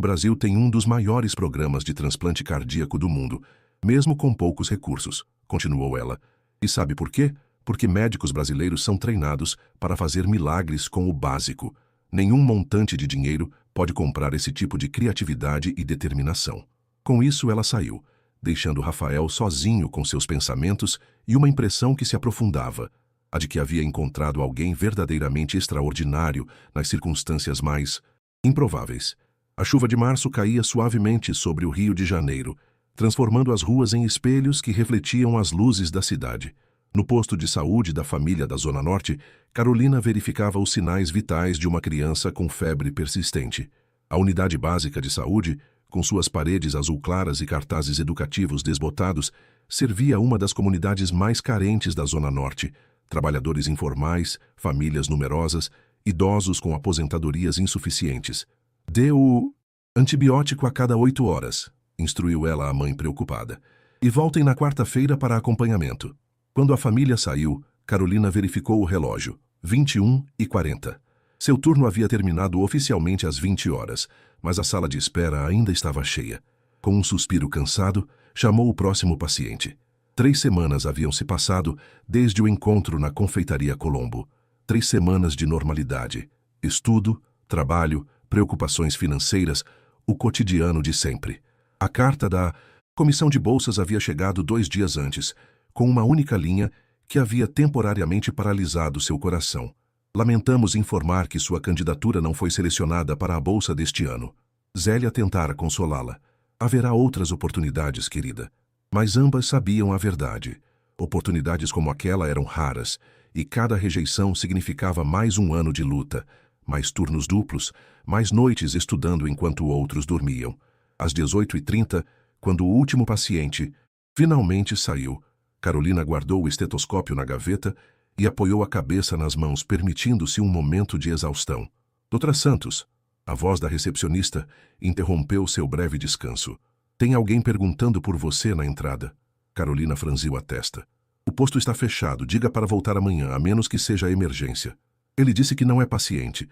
Brasil tem um dos maiores programas de transplante cardíaco do mundo, mesmo com poucos recursos, continuou ela. E sabe por quê? Porque médicos brasileiros são treinados para fazer milagres com o básico. Nenhum montante de dinheiro pode comprar esse tipo de criatividade e determinação. Com isso, ela saiu, deixando Rafael sozinho com seus pensamentos e uma impressão que se aprofundava, a de que havia encontrado alguém verdadeiramente extraordinário nas circunstâncias mais improváveis. A chuva de março caía suavemente sobre o Rio de Janeiro, transformando as ruas em espelhos que refletiam as luzes da cidade. No posto de saúde da família da Zona Norte, Carolina verificava os sinais vitais de uma criança com febre persistente. A unidade básica de saúde, com suas paredes azul claras e cartazes educativos desbotados, servia a uma das comunidades mais carentes da Zona Norte. Trabalhadores informais, famílias numerosas, idosos com aposentadorias insuficientes. Dê o antibiótico a cada 8 horas, instruiu ela a mãe preocupada. E voltem na quarta-feira para acompanhamento. Quando a família saiu, Carolina verificou o relógio. 21h40. Seu turno havia terminado oficialmente às 20 horas, mas a sala de espera ainda estava cheia. Com um suspiro cansado, chamou o próximo paciente. 3 semanas haviam se passado desde o encontro na confeitaria Colombo. 3 semanas de normalidade. Estudo, trabalho, preocupações financeiras, o cotidiano de sempre. A carta da comissão de bolsas havia chegado 2 dias antes, com uma única linha que havia temporariamente paralisado seu coração. Lamentamos informar que sua candidatura não foi selecionada para a bolsa deste ano. Zélia tentara consolá-la. Haverá outras oportunidades, querida. Mas ambas sabiam a verdade. Oportunidades como aquela eram raras, e cada rejeição significava mais um ano de luta, mais turnos duplos, mais noites estudando enquanto outros dormiam. Às 18h30, quando o último paciente finalmente saiu, Carolina guardou o estetoscópio na gaveta e apoiou a cabeça nas mãos, permitindo-se um momento de exaustão. Doutora Santos, a voz da recepcionista interrompeu seu breve descanso. Tem alguém perguntando por você na entrada. Carolina franziu a testa. O posto está fechado, diga para voltar amanhã, a menos que seja emergência. Ele disse que não é paciente.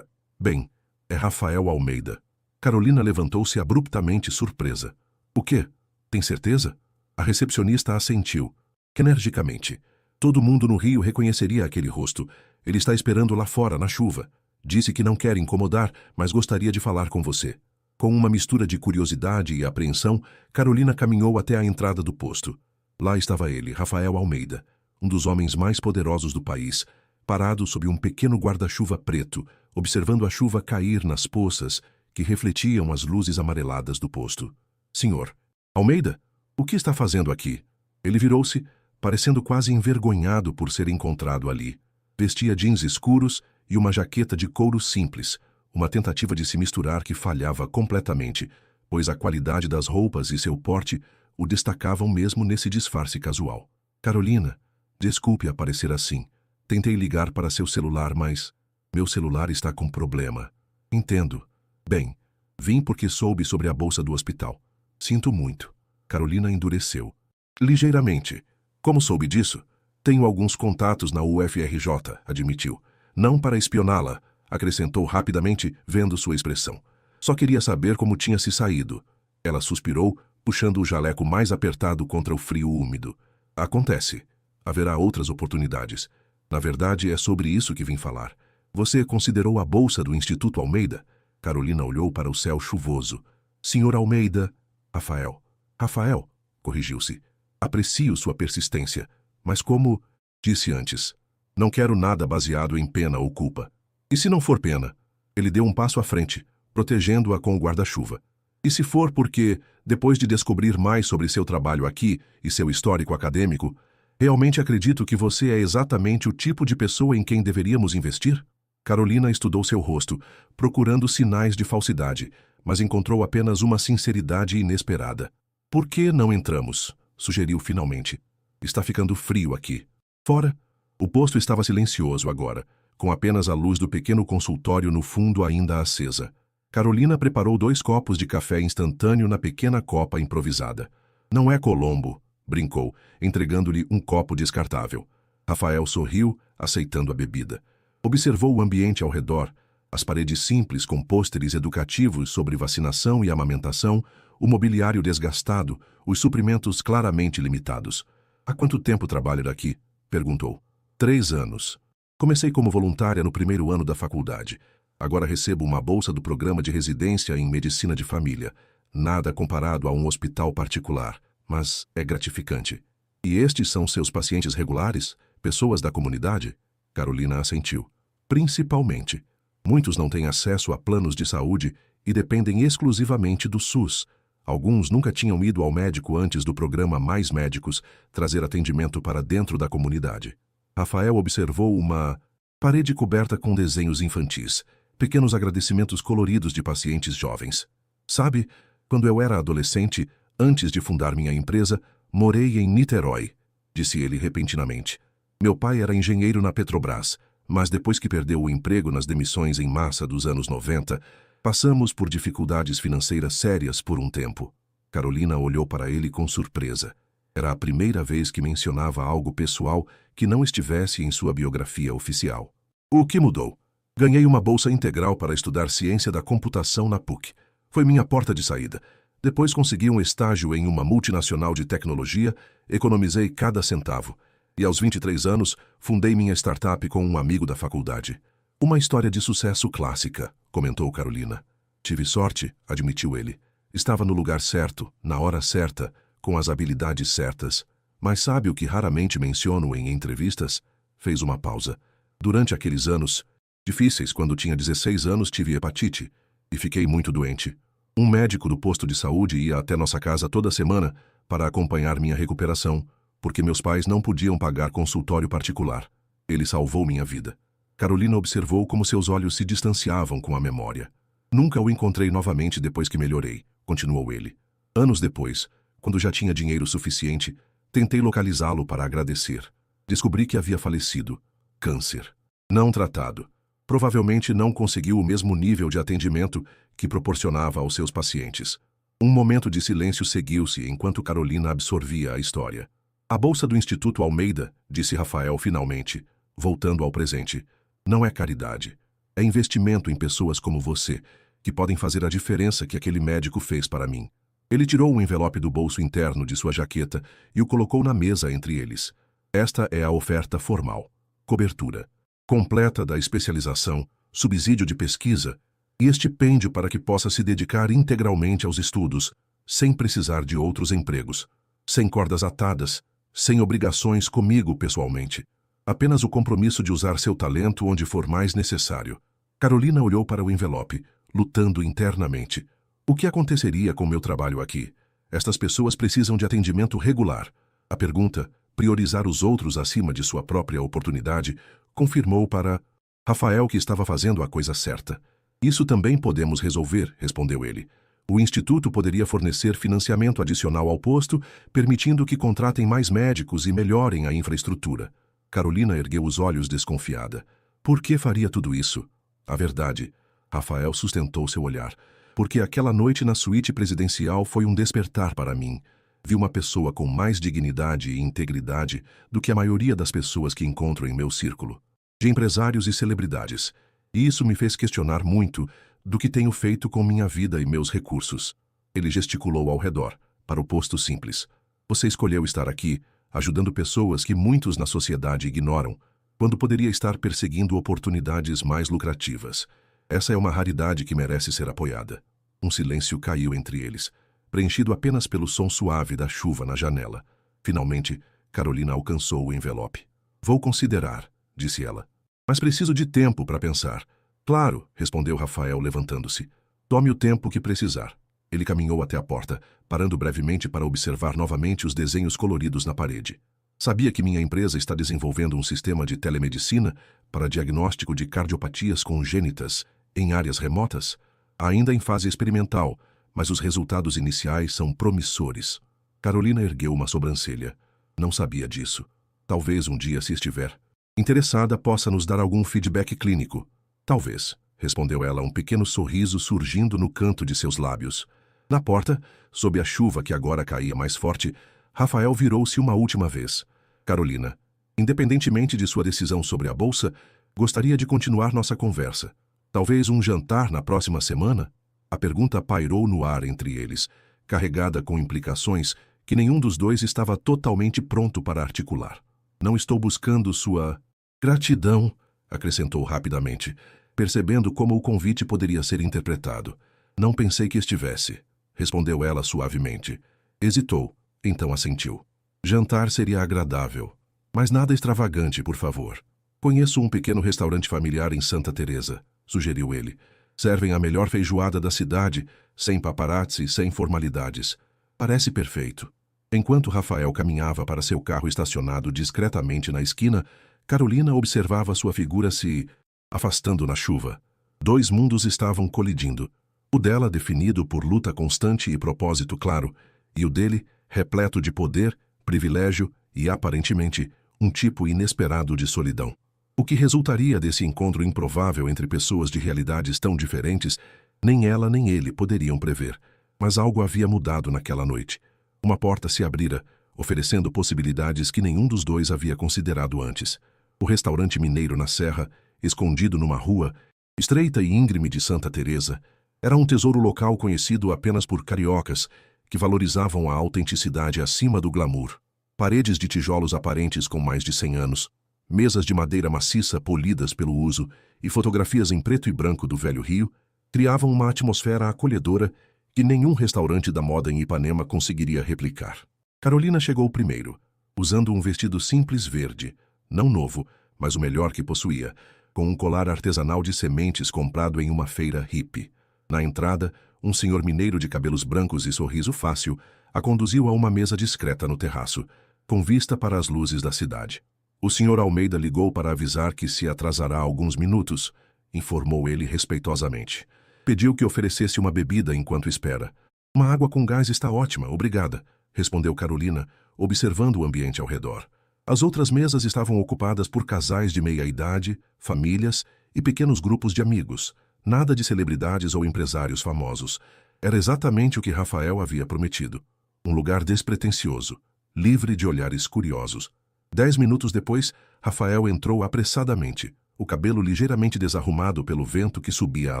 Bem, é Rafael Almeida. Carolina levantou-se abruptamente, surpresa. O quê? Tem certeza? A recepcionista assentiu, energicamente. Todo mundo no Rio reconheceria aquele rosto. Ele está esperando lá fora, na chuva. Disse que não quer incomodar, mas gostaria de falar com você. Com uma mistura de curiosidade e apreensão, Carolina caminhou até a entrada do posto. Lá estava ele, Rafael Almeida, um dos homens mais poderosos do país, parado sob um pequeno guarda-chuva preto, observando a chuva cair nas poças que refletiam as luzes amareladas do posto. Senhor Almeida? O que está fazendo aqui? Ele virou-se, parecendo quase envergonhado por ser encontrado ali. Vestia jeans escuros e uma jaqueta de couro simples, uma tentativa de se misturar que falhava completamente, pois a qualidade das roupas e seu porte o destacavam mesmo nesse disfarce casual. Carolina, desculpe aparecer assim. Tentei ligar para seu celular, mas meu celular está com problema. Entendo. Bem, vim porque soube sobre a bolsa do hospital. Sinto muito. Carolina endureceu. Ligeiramente. Como soube disso? Tenho alguns contatos na UFRJ, admitiu. Não para espioná-la, acrescentou rapidamente, vendo sua expressão. Só queria saber como tinha se saído. Ela suspirou, puxando o jaleco mais apertado contra o frio úmido. Acontece. Haverá outras oportunidades. Na verdade, é sobre isso que vim falar. Você considerou a bolsa do Instituto Almeida? Carolina olhou para o céu chuvoso. Senhor Almeida... Rafael. Rafael, corrigiu-se. Aprecio sua persistência, mas como disse antes, não quero nada baseado em pena ou culpa. E se não for pena? Ele deu um passo à frente, protegendo-a com o guarda-chuva. E se for porque, depois de descobrir mais sobre seu trabalho aqui e seu histórico acadêmico, realmente acredito que você é exatamente o tipo de pessoa em quem deveríamos investir? Carolina estudou seu rosto, procurando sinais de falsidade, mas encontrou apenas uma sinceridade inesperada. Por que não entramos? Sugeriu finalmente. Está ficando frio aqui. Fora? O posto estava silencioso agora, com apenas a luz do pequeno consultório no fundo ainda acesa. Carolina preparou 2 copos de café instantâneo na pequena copa improvisada. Não é Colombo, brincou, entregando-lhe um copo descartável. Rafael sorriu, aceitando a bebida. Observou o ambiente ao redor, as paredes simples com pôsteres educativos sobre vacinação e amamentação, o mobiliário desgastado, os suprimentos claramente limitados. Há quanto tempo trabalha aqui? Perguntou. 3 anos. Comecei como voluntária no primeiro ano da faculdade. Agora recebo uma bolsa do programa de residência em medicina de família. Nada comparado a um hospital particular, mas é gratificante. E estes são seus pacientes regulares? Pessoas da comunidade? Carolina assentiu. Principalmente. Muitos não têm acesso a planos de saúde e dependem exclusivamente do SUS. Alguns nunca tinham ido ao médico antes do programa Mais Médicos trazer atendimento para dentro da comunidade. Rafael observou uma parede coberta com desenhos infantis, pequenos agradecimentos coloridos de pacientes jovens. Sabe, quando eu era adolescente, antes de fundar minha empresa, morei em Niterói, disse ele repentinamente. Meu pai era engenheiro na Petrobras, mas depois que perdeu o emprego nas demissões em massa dos anos 90, passamos por dificuldades financeiras sérias por um tempo. Carolina olhou para ele com surpresa. Era a primeira vez que mencionava algo pessoal que não estivesse em sua biografia oficial. O que mudou? Ganhei uma bolsa integral para estudar ciência da computação na PUC. Foi minha porta de saída. Depois consegui um estágio em uma multinacional de tecnologia, economizei cada centavo. E aos 23 anos, fundei minha startup com um amigo da faculdade. Uma história de sucesso clássica, comentou Carolina. Tive sorte, admitiu ele. Estava no lugar certo, na hora certa, com as habilidades certas. Mas sabe o que raramente menciono em entrevistas? Fez uma pausa. Durante aqueles anos difíceis, quando tinha 16 anos, tive hepatite e fiquei muito doente. Um médico do posto de saúde ia até nossa casa toda semana para acompanhar minha recuperação, porque meus pais não podiam pagar consultório particular. Ele salvou minha vida. Carolina observou como seus olhos se distanciavam com a memória. Nunca o encontrei novamente depois que melhorei, continuou ele. Anos depois, quando já tinha dinheiro suficiente, tentei localizá-lo para agradecer. Descobri que havia falecido. Câncer. Não tratado. Provavelmente não conseguiu o mesmo nível de atendimento que proporcionava aos seus pacientes. Um momento de silêncio seguiu-se enquanto Carolina absorvia a história. A bolsa do Instituto Almeida, disse Rafael finalmente, voltando ao presente, não é caridade. É investimento em pessoas como você, que podem fazer a diferença que aquele médico fez para mim. Ele tirou o envelope do bolso interno de sua jaqueta e o colocou na mesa entre eles. Esta é a oferta formal. Cobertura completa da especialização, subsídio de pesquisa e estipêndio para que possa se dedicar integralmente aos estudos, sem precisar de outros empregos, sem cordas atadas, sem obrigações comigo pessoalmente. Apenas o compromisso de usar seu talento onde for mais necessário. Carolina olhou para o envelope, lutando internamente. O que aconteceria com meu trabalho aqui? Estas pessoas precisam de atendimento regular. A pergunta, priorizar os outros acima de sua própria oportunidade, confirmou para Rafael que estava fazendo a coisa certa. Isso também podemos resolver, respondeu ele. O Instituto poderia fornecer financiamento adicional ao posto, permitindo que contratem mais médicos e melhorem a infraestrutura. Carolina ergueu os olhos desconfiada. Por que faria tudo isso? A verdade, Rafael sustentou seu olhar, porque aquela noite na suíte presidencial foi um despertar para mim. Vi uma pessoa com mais dignidade e integridade do que a maioria das pessoas que encontro em meu círculo, de empresários e celebridades. E isso me fez questionar muito do que tenho feito com minha vida e meus recursos. Ele gesticulou ao redor, para o posto simples. Você escolheu estar aqui, ajudando pessoas que muitos na sociedade ignoram, quando poderia estar perseguindo oportunidades mais lucrativas. Essa é uma raridade que merece ser apoiada. Um silêncio caiu entre eles, preenchido apenas pelo som suave da chuva na janela. Finalmente, Carolina alcançou o envelope. Vou considerar, disse ela. Mas preciso de tempo para pensar. Claro, respondeu Rafael levantando-se. Tome o tempo que precisar. Ele caminhou até a porta, parando brevemente para observar novamente os desenhos coloridos na parede. Sabia que minha empresa está desenvolvendo um sistema de telemedicina para diagnóstico de cardiopatias congênitas em áreas remotas? Ainda em fase experimental, mas os resultados iniciais são promissores. Carolina ergueu uma sobrancelha. Não sabia disso. Talvez um dia, se estiver interessada, possa nos dar algum feedback clínico. Talvez, respondeu ela, um pequeno sorriso surgindo no canto de seus lábios. Na porta, sob a chuva que agora caía mais forte, Rafael virou-se uma última vez. Carolina, independentemente de sua decisão sobre a bolsa, gostaria de continuar nossa conversa. Talvez um jantar na próxima semana? A pergunta pairou no ar entre eles, carregada com implicações que nenhum dos dois estava totalmente pronto para articular. Não estou buscando sua gratidão, acrescentou rapidamente, percebendo como o convite poderia ser interpretado. Não pensei que estivesse, respondeu ela suavemente. Hesitou, então assentiu. Jantar seria agradável, mas nada extravagante, por favor. Conheço um pequeno restaurante familiar em Santa Teresa, sugeriu ele. Servem a melhor feijoada da cidade, sem paparazzi, sem formalidades. Parece perfeito. Enquanto Rafael caminhava para seu carro estacionado discretamente na esquina, Carolina observava sua figura se afastando na chuva. Dois mundos estavam colidindo. O dela definido por luta constante e propósito claro, e o dele repleto de poder, privilégio e, aparentemente, um tipo inesperado de solidão. O que resultaria desse encontro improvável entre pessoas de realidades tão diferentes, nem ela nem ele poderiam prever. Mas algo havia mudado naquela noite. Uma porta se abrira, oferecendo possibilidades que nenhum dos dois havia considerado antes. O restaurante mineiro na Serra, escondido numa rua estreita e íngreme de Santa Teresa, era um tesouro local conhecido apenas por cariocas, que valorizavam a autenticidade acima do glamour. Paredes de tijolos aparentes com mais de 100 anos, mesas de madeira maciça polidas pelo uso e fotografias em preto e branco do Velho Rio criavam uma atmosfera acolhedora que nenhum restaurante da moda em Ipanema conseguiria replicar. Carolina chegou primeiro, usando um vestido simples verde, não novo, mas o melhor que possuía, com um colar artesanal de sementes comprado em uma feira hippie. Na entrada, um senhor mineiro de cabelos brancos e sorriso fácil a conduziu a uma mesa discreta no terraço, com vista para as luzes da cidade. O senhor Almeida ligou para avisar que se atrasará alguns minutos, informou ele respeitosamente. Pediu que oferecesse uma bebida enquanto espera. Uma água com gás está ótima, obrigada, respondeu Carolina, observando o ambiente ao redor. As outras mesas estavam ocupadas por casais de meia-idade, famílias e pequenos grupos de amigos. Nada de celebridades ou empresários famosos. Era exatamente o que Rafael havia prometido. Um lugar despretensioso, livre de olhares curiosos. 10 minutos depois, Rafael entrou apressadamente, o cabelo ligeiramente desarrumado pelo vento que subia a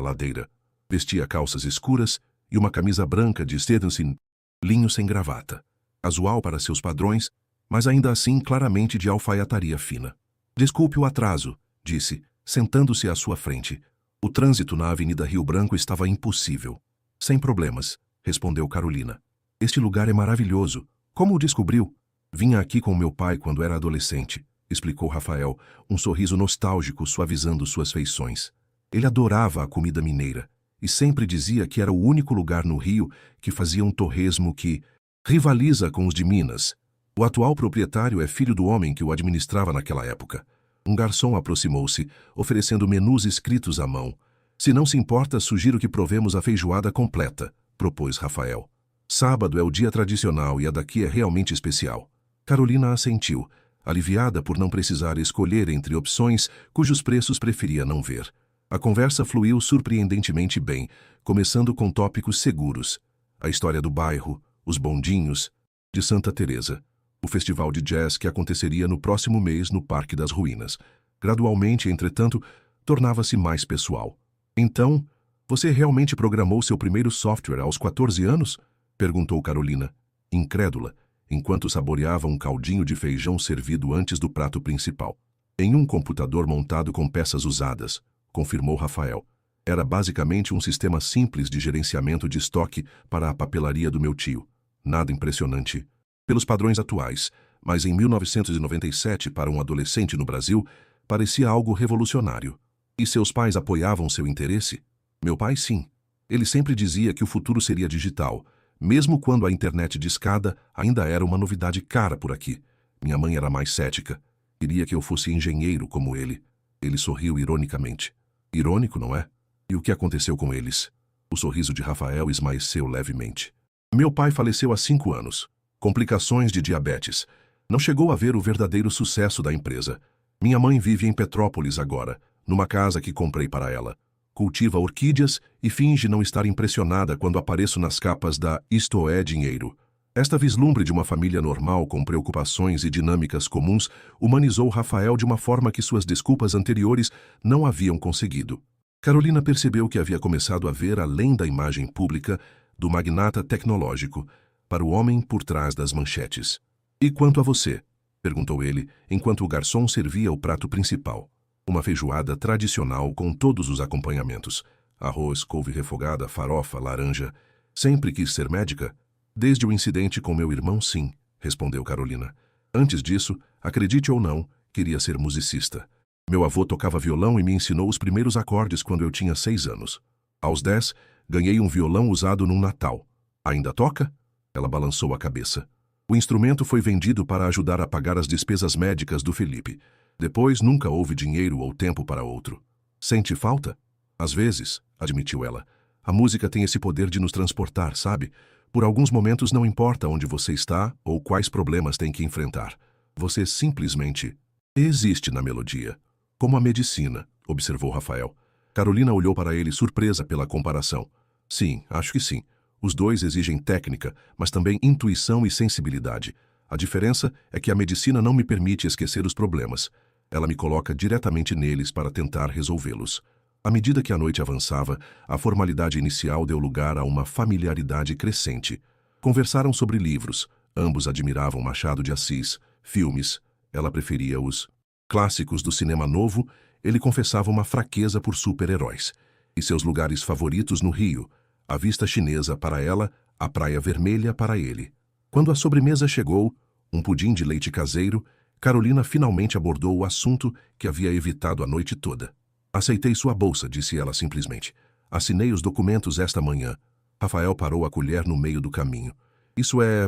ladeira. Vestia calças escuras e uma camisa branca de Stevenson, linho sem gravata. Casual para seus padrões, mas ainda assim claramente de alfaiataria fina. Desculpe o atraso, disse, sentando-se à sua frente. O trânsito na Avenida Rio Branco estava impossível. Sem problemas, respondeu Carolina. Este lugar é maravilhoso. Como o descobriu? Vinha aqui com meu pai quando era adolescente, explicou Rafael, um sorriso nostálgico suavizando suas feições. Ele adorava a comida mineira e sempre dizia que era o único lugar no Rio que fazia um torresmo que rivaliza com os de Minas. O atual proprietário é filho do homem que o administrava naquela época. Um garçom aproximou-se, oferecendo menus escritos à mão. Se não se importa, sugiro que provemos a feijoada completa, propôs Rafael. Sábado é o dia tradicional e a daqui é realmente especial. Carolina assentiu, aliviada por não precisar escolher entre opções cujos preços preferia não ver. A conversa fluiu surpreendentemente bem, começando com tópicos seguros. A história do bairro, os bondinhos, de Santa Teresa, o festival de jazz que aconteceria no próximo mês no Parque das Ruínas. Gradualmente, entretanto, tornava-se mais pessoal. Então, você realmente programou seu primeiro software aos 14 anos? Perguntou Carolina, incrédula, enquanto saboreava um caldinho de feijão servido antes do prato principal. Em um computador montado com peças usadas, confirmou Rafael. Era basicamente um sistema simples de gerenciamento de estoque para a papelaria do meu tio. Nada impressionante pelos padrões atuais, mas em 1997, para um adolescente no Brasil, parecia algo revolucionário. E seus pais apoiavam seu interesse? Meu pai, sim. Ele sempre dizia que o futuro seria digital, mesmo quando a internet discada ainda era uma novidade cara por aqui. Minha mãe era mais cética. Queria que eu fosse engenheiro como ele. Ele sorriu ironicamente. Irônico, não é? E o que aconteceu com eles? O sorriso de Rafael esmaeceu levemente. Meu pai faleceu há 5 anos. Complicações de diabetes. Não chegou a ver o verdadeiro sucesso da empresa. Minha mãe vive em Petrópolis agora, numa casa que comprei para ela. Cultiva orquídeas e finge não estar impressionada quando apareço nas capas da Isto é Dinheiro. Esta vislumbre de uma família normal com preocupações e dinâmicas comuns humanizou Rafael de uma forma que suas desculpas anteriores não haviam conseguido. Carolina percebeu que havia começado a ver além da imagem pública do magnata tecnológico para o homem por trás das manchetes. "E quanto a você?", perguntou ele, enquanto o garçom servia o prato principal. Uma feijoada tradicional com todos os acompanhamentos. Arroz, couve refogada, farofa, laranja. "Sempre quis ser médica?" "Desde o incidente com meu irmão, sim", respondeu Carolina. "Antes disso, acredite ou não, queria ser musicista. Meu avô tocava violão e me ensinou os primeiros acordes quando eu tinha 6 anos. Aos 10, ganhei um violão usado num Natal. Ainda toca?" Ela balançou a cabeça. O instrumento foi vendido para ajudar a pagar as despesas médicas do Felipe. Depois, nunca houve dinheiro ou tempo para outro. "Sente falta?" "Às vezes", admitiu ela. "A música tem esse poder de nos transportar, sabe? Por alguns momentos não importa onde você está ou quais problemas tem que enfrentar. Você simplesmente existe na melodia." "Como a medicina", observou Rafael. Carolina olhou para ele surpresa pela comparação. "Sim, acho que sim. Os dois exigem técnica, mas também intuição e sensibilidade. A diferença é que a medicina não me permite esquecer os problemas. Ela me coloca diretamente neles para tentar resolvê-los." À medida que a noite avançava, a formalidade inicial deu lugar a uma familiaridade crescente. Conversaram sobre livros. Ambos admiravam Machado de Assis, filmes. Ela preferia os clássicos do cinema novo. Ele confessava uma fraqueza por super-heróis. E seus lugares favoritos no Rio. A vista chinesa para ela, a Praia Vermelha para ele. Quando a sobremesa chegou, um pudim de leite caseiro, Carolina finalmente abordou o assunto que havia evitado a noite toda. "Aceitei sua bolsa", disse ela simplesmente. "Assinei os documentos esta manhã." Rafael parou a colher no meio do caminho. "Isso é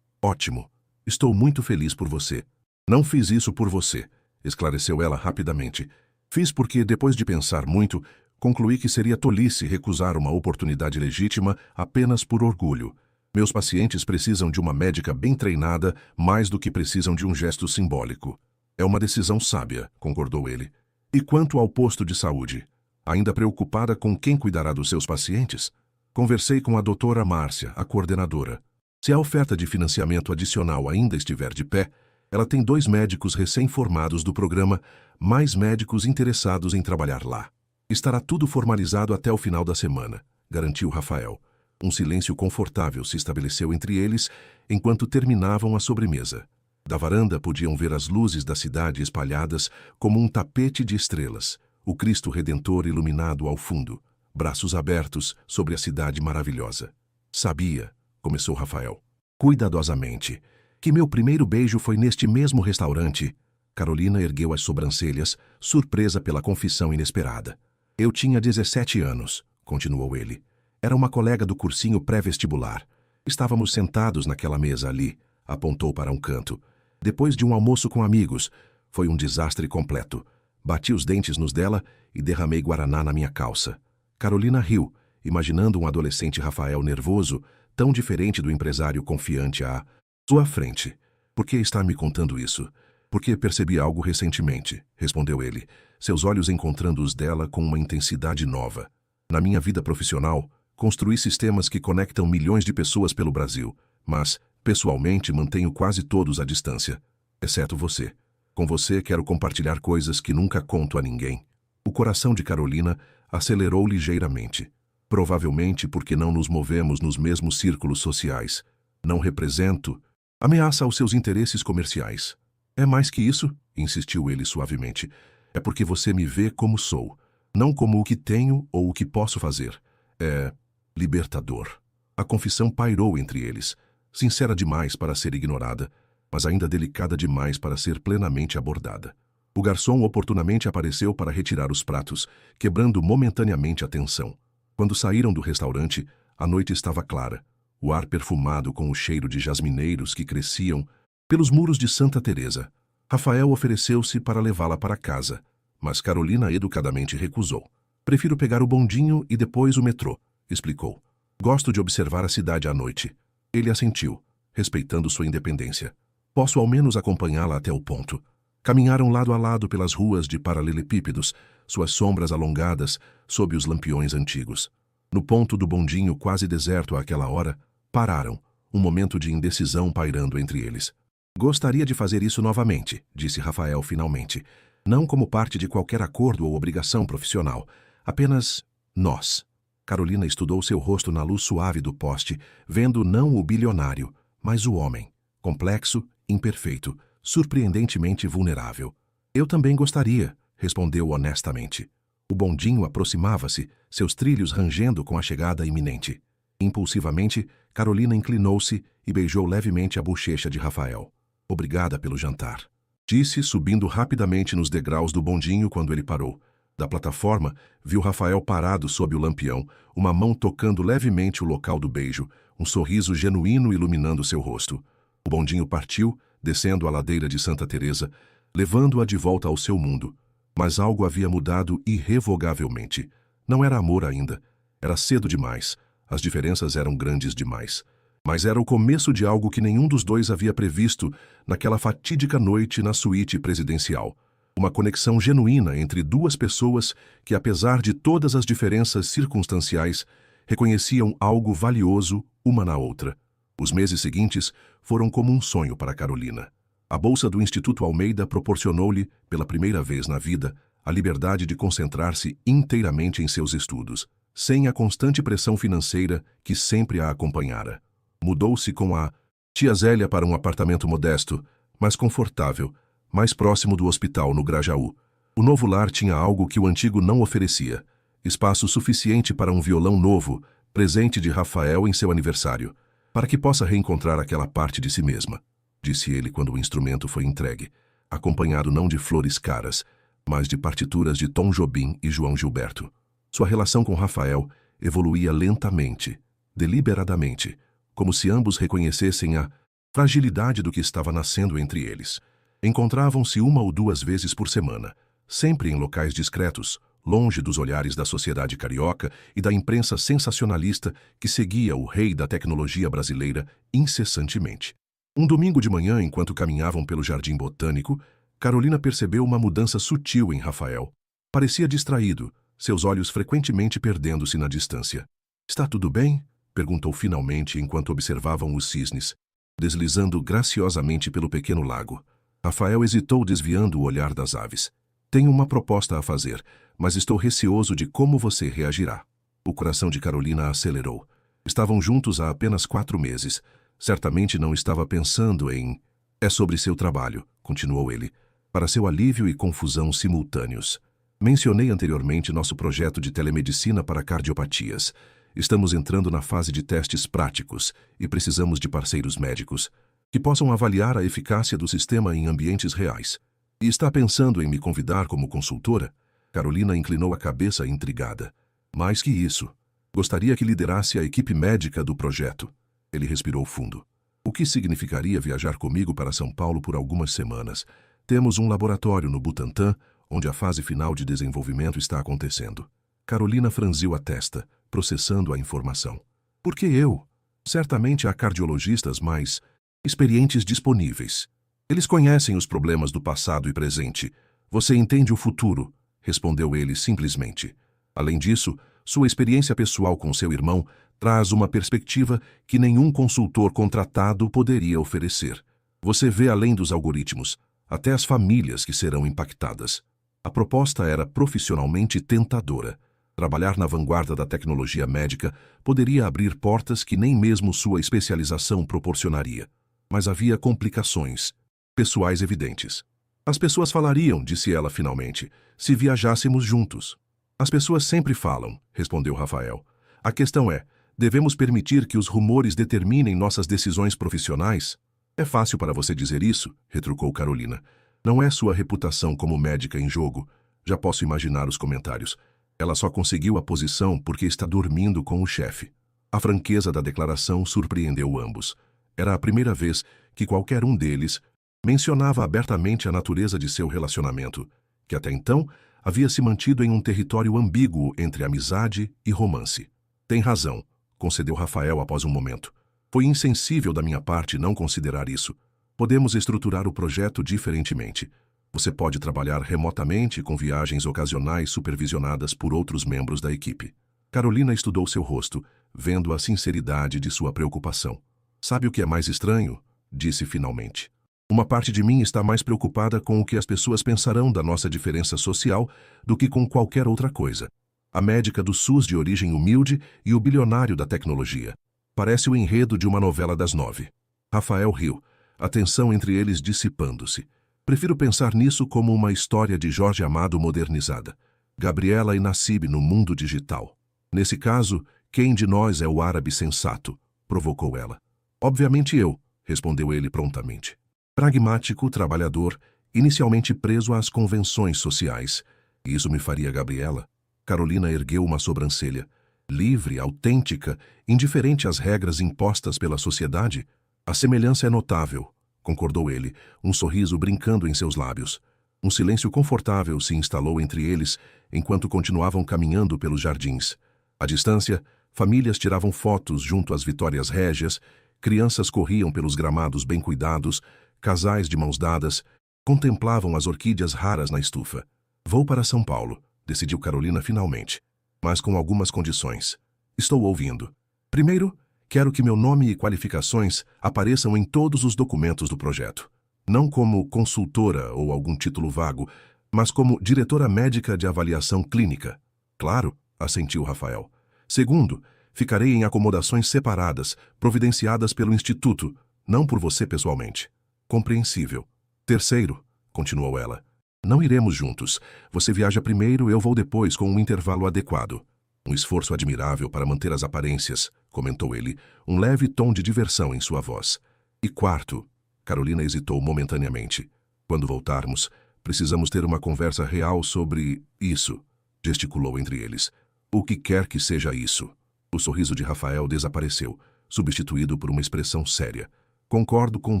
ótimo. Estou muito feliz por você." "Não fiz isso por você", esclareceu ela rapidamente. "Fiz porque, depois de pensar muito, concluí que seria tolice recusar uma oportunidade legítima apenas por orgulho. Meus pacientes precisam de uma médica bem treinada mais do que precisam de um gesto simbólico." "É uma decisão sábia", concordou ele. "E quanto ao posto de saúde? Ainda preocupada com quem cuidará dos seus pacientes?" "Conversei com a doutora Márcia, a coordenadora. Se a oferta de financiamento adicional ainda estiver de pé, ela tem 2 médicos recém-formados do programa, mais médicos interessados em trabalhar lá. Estará tudo formalizado até o final da semana", garantiu Rafael. Um silêncio confortável se estabeleceu entre eles enquanto terminavam a sobremesa. Da varanda podiam ver as luzes da cidade espalhadas como um tapete de estrelas, o Cristo Redentor iluminado ao fundo, braços abertos sobre a cidade maravilhosa. "Sabia", começou Rafael, cuidadosamente, "que meu primeiro beijo foi neste mesmo restaurante." Carolina ergueu as sobrancelhas, surpresa pela confissão inesperada. "Eu tinha 17 anos", continuou ele. "Era uma colega do cursinho pré-vestibular. Estávamos sentados naquela mesa ali", apontou para um canto. "Depois de um almoço com amigos, foi um desastre completo. Bati os dentes nos dela e derramei guaraná na minha calça." Carolina riu, imaginando um adolescente Rafael nervoso, tão diferente do empresário confiante à sua frente. "Por que está me contando isso?" "Porque percebi algo recentemente", respondeu ele, seus olhos encontrando os dela com uma intensidade nova. "Na minha vida profissional, construí sistemas que conectam milhões de pessoas pelo Brasil, mas, pessoalmente, mantenho quase todos à distância, exceto você. Com você quero compartilhar coisas que nunca conto a ninguém." O coração de Carolina acelerou ligeiramente. Provavelmente porque não nos movemos nos mesmos círculos sociais. "Não represento ameaça aos seus interesses comerciais." "É mais que isso", insistiu ele suavemente. "É porque você me vê como sou, não como o que tenho ou o que posso fazer. É libertador." A confissão pairou entre eles, sincera demais para ser ignorada, mas ainda delicada demais para ser plenamente abordada. O garçom oportunamente apareceu para retirar os pratos, quebrando momentaneamente a tensão. Quando saíram do restaurante, a noite estava clara, o ar perfumado com o cheiro de jasmineiros que cresciam pelos muros de Santa Teresa. Rafael ofereceu-se para levá-la para casa, mas Carolina educadamente recusou. Prefiro pegar o bondinho e depois o metrô, explicou. Gosto de observar a cidade à noite. Ele assentiu, respeitando sua independência. Posso ao menos acompanhá-la até o ponto. Caminharam lado a lado pelas ruas de paralelepípedos, suas sombras alongadas sob os lampiões antigos. No ponto do bondinho quase deserto àquela hora, pararam, um momento de indecisão pairando entre eles. Gostaria de fazer isso novamente, disse Rafael finalmente. Não como parte de qualquer acordo ou obrigação profissional. Apenas nós. Carolina estudou seu rosto na luz suave do poste, vendo não o bilionário, mas o homem. Complexo, imperfeito, surpreendentemente vulnerável. Eu também gostaria, respondeu honestamente. O bondinho aproximava-se, seus trilhos rangendo com a chegada iminente. Impulsivamente, Carolina inclinou-se e beijou levemente a bochecha de Rafael. Obrigada pelo jantar, disse, subindo rapidamente nos degraus do bondinho quando ele parou. Da plataforma, viu Rafael parado sob o lampião, uma mão tocando levemente o local do beijo, um sorriso genuíno iluminando seu rosto. O bondinho partiu, descendo a ladeira de Santa Teresa, levando-a de volta ao seu mundo. Mas algo havia mudado irrevogavelmente. Não era amor ainda. Era cedo demais. As diferenças eram grandes demais. Mas era o começo de algo que nenhum dos dois havia previsto naquela fatídica noite na suíte presidencial. Uma conexão genuína entre duas pessoas que, apesar de todas as diferenças circunstanciais, reconheciam algo valioso uma na outra. Os meses seguintes foram como um sonho para Carolina. A bolsa do Instituto Almeida proporcionou-lhe, pela primeira vez na vida, a liberdade de concentrar-se inteiramente em seus estudos, sem a constante pressão financeira que sempre a acompanhara. Mudou-se com a tia Zélia para um apartamento modesto, mais confortável, mais próximo do hospital no Grajaú. O novo lar tinha algo que o antigo não oferecia: espaço suficiente para um violão novo, presente de Rafael em seu aniversário, para que possa reencontrar aquela parte de si mesma, disse ele quando o instrumento foi entregue, acompanhado não de flores caras, mas de partituras de Tom Jobim e João Gilberto. Sua relação com Rafael evoluía lentamente, deliberadamente, como se ambos reconhecessem a fragilidade do que estava nascendo entre eles. Encontravam-se 1 ou 2 vezes por semana, sempre em locais discretos, longe dos olhares da sociedade carioca e da imprensa sensacionalista que seguia o rei da tecnologia brasileira incessantemente. Um domingo de manhã, enquanto caminhavam pelo Jardim Botânico, Carolina percebeu uma mudança sutil em Rafael. Parecia distraído, seus olhos frequentemente perdendo-se na distância. "Está tudo bem?" perguntou finalmente enquanto observavam os cisnes, deslizando graciosamente pelo pequeno lago. Rafael hesitou, desviando o olhar das aves. "Tenho uma proposta a fazer, mas estou receoso de como você reagirá." O coração de Carolina acelerou. Estavam juntos há apenas 4 meses. Certamente não estava pensando em... "É sobre seu trabalho", continuou ele, para seu alívio e confusão simultâneos. "Mencionei anteriormente nosso projeto de telemedicina para cardiopatias. Estamos entrando na fase de testes práticos e precisamos de parceiros médicos que possam avaliar a eficácia do sistema em ambientes reais. E está pensando em me convidar como consultora?" Carolina inclinou a cabeça intrigada. "Mais que isso, gostaria que liderasse a equipe médica do projeto." Ele respirou fundo. "O que significaria viajar comigo para São Paulo por algumas semanas? Temos um laboratório no Butantã, onde a fase final de desenvolvimento está acontecendo." Carolina franziu a testa, processando a informação. "Por que eu? Certamente há cardiologistas mais experientes disponíveis. Eles conhecem os problemas do passado e presente. Você entende o futuro", respondeu ele simplesmente. "Além disso, sua experiência pessoal com seu irmão traz uma perspectiva que nenhum consultor contratado poderia oferecer. Você vê além dos algoritmos, até as famílias que serão impactadas." A proposta era profissionalmente tentadora. Trabalhar na vanguarda da tecnologia médica poderia abrir portas que nem mesmo sua especialização proporcionaria. Mas havia complicações pessoais evidentes. "As pessoas falariam", disse ela finalmente, "se viajássemos juntos." "As pessoas sempre falam", respondeu Rafael. "A questão é, devemos permitir que os rumores determinem nossas decisões profissionais?" "É fácil para você dizer isso", retrucou Carolina. "Não é sua reputação como médica em jogo. Já posso imaginar os comentários. Ela só conseguiu a posição porque está dormindo com o chefe. A franqueza da declaração surpreendeu ambos. Era a primeira vez que qualquer um deles mencionava abertamente a natureza de seu relacionamento, que até então havia se mantido em um território ambíguo entre amizade e romance. Tem razão, concedeu Rafael após um momento. Foi insensível da minha parte não considerar isso. Podemos estruturar o projeto diferentemente. Você pode trabalhar remotamente com viagens ocasionais supervisionadas por outros membros da equipe. Carolina estudou seu rosto, vendo a sinceridade de sua preocupação. Sabe o que é mais estranho? Disse finalmente. Uma parte de mim está mais preocupada com o que as pessoas pensarão da nossa diferença social do que com qualquer outra coisa. A médica do SUS de origem humilde e o bilionário da tecnologia. Parece o enredo de uma novela das 9. Rafael riu, a tensão entre eles dissipando-se. Prefiro pensar nisso como uma história de Jorge Amado modernizada. Gabriela e Nassib no mundo digital. Nesse caso, quem de nós é o árabe sensato? Provocou ela. Obviamente eu, respondeu ele prontamente. Pragmático, trabalhador, inicialmente preso às convenções sociais. Isso me faria Gabriela? Carolina ergueu uma sobrancelha. Livre, autêntica, indiferente às regras impostas pela sociedade? A semelhança é notável, concordou ele, um sorriso brincando em seus lábios. Um silêncio confortável se instalou entre eles enquanto continuavam caminhando pelos jardins. À distância, famílias tiravam fotos junto às Vitórias Régias, crianças corriam pelos gramados bem cuidados, casais de mãos dadas contemplavam as orquídeas raras na estufa. Vou para São Paulo, decidiu Carolina finalmente, mas com algumas condições. Estou ouvindo. Primeiro, quero que meu nome e qualificações apareçam em todos os documentos do projeto. Não como consultora ou algum título vago, mas como diretora médica de avaliação clínica. Claro, assentiu Rafael. Segundo, ficarei em acomodações separadas, providenciadas pelo Instituto, não por você pessoalmente. Compreensível. Terceiro, continuou ela, não iremos juntos. Você viaja primeiro, eu vou depois com um intervalo adequado. Um esforço admirável para manter as aparências, comentou ele, um leve tom de diversão em sua voz. E quarto, Carolina hesitou momentaneamente. Quando voltarmos, precisamos ter uma conversa real sobre isso, gesticulou entre eles. O que quer que seja isso. O sorriso de Rafael desapareceu, substituído por uma expressão séria. Concordo com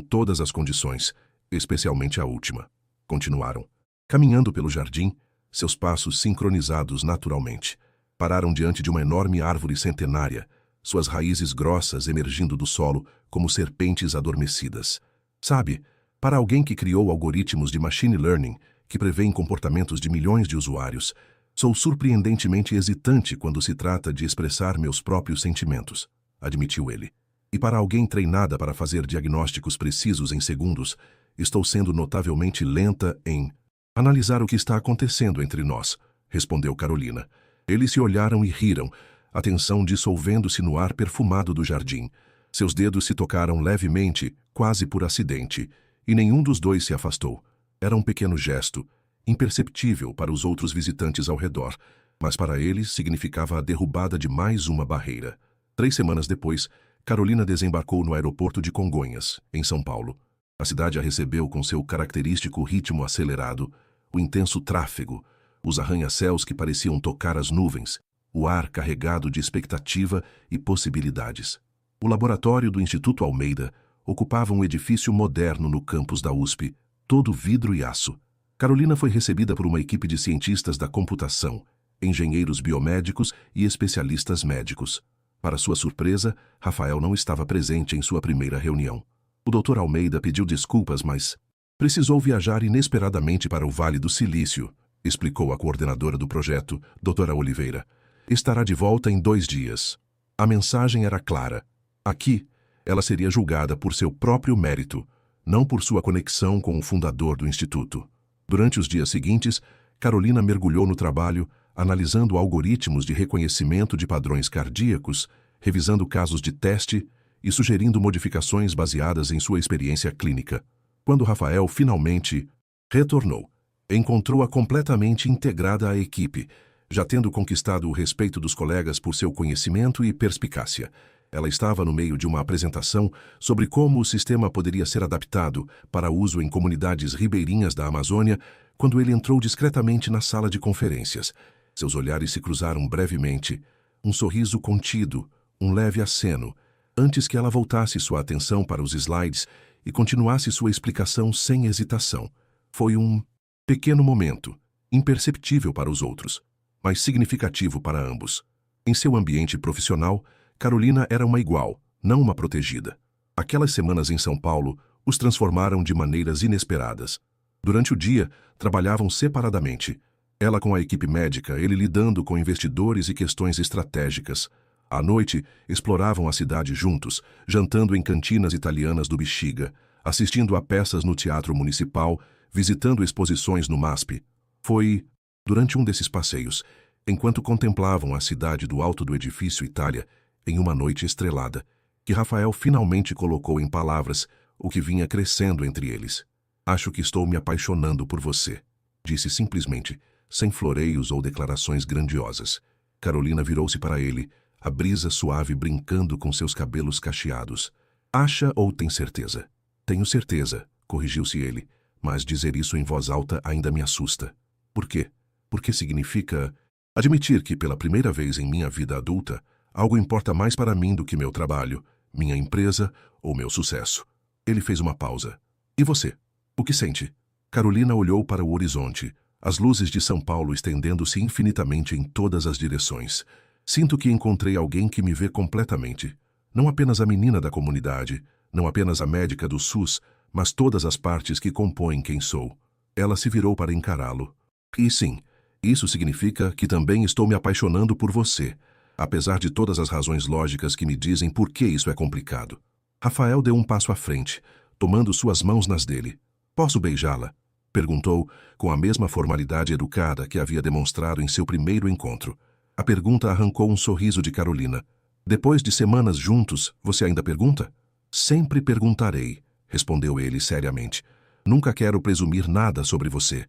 todas as condições, especialmente a última. Continuaram. Caminhando pelo jardim, seus passos sincronizados naturalmente. Pararam diante de uma enorme árvore centenária, suas raízes grossas emergindo do solo como serpentes adormecidas. Sabe, para alguém que criou algoritmos de machine learning que prevêem comportamentos de milhões de usuários, sou surpreendentemente hesitante quando se trata de expressar meus próprios sentimentos, admitiu ele. E para alguém treinada para fazer diagnósticos precisos em segundos, estou sendo notavelmente lenta em analisar o que está acontecendo entre nós, respondeu Carolina. Eles se olharam e riram, a tensão dissolvendo-se no ar perfumado do jardim. Seus dedos se tocaram levemente, quase por acidente, e nenhum dos dois se afastou. Era um pequeno gesto, imperceptível para os outros visitantes ao redor, mas para eles significava a derrubada de mais uma barreira. 3 semanas depois, Carolina desembarcou no aeroporto de Congonhas, em São Paulo. A cidade a recebeu com seu característico ritmo acelerado, o intenso tráfego, os arranha-céus que pareciam tocar as nuvens, o ar carregado de expectativa e possibilidades. O laboratório do Instituto Almeida ocupava um edifício moderno no campus da USP, todo vidro e aço. Carolina foi recebida por uma equipe de cientistas da computação, engenheiros biomédicos e especialistas médicos. Para sua surpresa, Rafael não estava presente em sua primeira reunião. O Dr. Almeida pediu desculpas, mas precisou viajar inesperadamente para o Vale do Silício, explicou a coordenadora do projeto, Dra. Oliveira. Estará de volta em 2 dias. A mensagem era clara. Aqui, ela seria julgada por seu próprio mérito, não por sua conexão com o fundador do Instituto. Durante os dias seguintes, Carolina mergulhou no trabalho, analisando algoritmos de reconhecimento de padrões cardíacos, revisando casos de teste e sugerindo modificações baseadas em sua experiência clínica. Quando Rafael finalmente retornou, encontrou-a completamente integrada à equipe, já tendo conquistado o respeito dos colegas por seu conhecimento e perspicácia. Ela estava no meio de uma apresentação sobre como o sistema poderia ser adaptado para uso em comunidades ribeirinhas da Amazônia, quando ele entrou discretamente na sala de conferências. Seus olhares se cruzaram brevemente, um sorriso contido, um leve aceno, antes que ela voltasse sua atenção para os slides e continuasse sua explicação sem hesitação. Foi um pequeno momento, imperceptível para os outros, mas significativo para ambos. Em seu ambiente profissional, Carolina era uma igual, não uma protegida. Aquelas semanas em São Paulo os transformaram de maneiras inesperadas. Durante o dia, trabalhavam separadamente. Ela com a equipe médica, ele lidando com investidores e questões estratégicas. À noite, exploravam a cidade juntos, jantando em cantinas italianas do Bexiga, assistindo a peças no Teatro Municipal, visitando exposições no MASP. Foi durante um desses passeios, enquanto contemplavam a cidade do alto do edifício Itália, em uma noite estrelada, que Rafael finalmente colocou em palavras o que vinha crescendo entre eles. Acho que estou me apaixonando por você, disse simplesmente, sem floreios ou declarações grandiosas. Carolina virou-se para ele, a brisa suave brincando com seus cabelos cacheados. Acha ou tem certeza? Tenho certeza, corrigiu-se ele, mas dizer isso em voz alta ainda me assusta. Por quê? Porque significa admitir que pela primeira vez em minha vida adulta, algo importa mais para mim do que meu trabalho, minha empresa ou meu sucesso. Ele fez uma pausa. E você? O que sente? Carolina olhou para o horizonte, as luzes de São Paulo estendendo-se infinitamente em todas as direções. Sinto que encontrei alguém que me vê completamente. Não apenas a menina da comunidade, não apenas a médica do SUS, mas todas as partes que compõem quem sou. Ela se virou para encará-lo. E sim, isso significa que também estou me apaixonando por você, apesar de todas as razões lógicas que me dizem por que isso é complicado. Rafael deu um passo à frente, tomando suas mãos nas dele. Posso beijá-la? Perguntou, com a mesma formalidade educada que havia demonstrado em seu primeiro encontro. A pergunta arrancou um sorriso de Carolina. Depois de semanas juntos, você ainda pergunta? Sempre perguntarei, respondeu ele seriamente. Nunca quero presumir nada sobre você.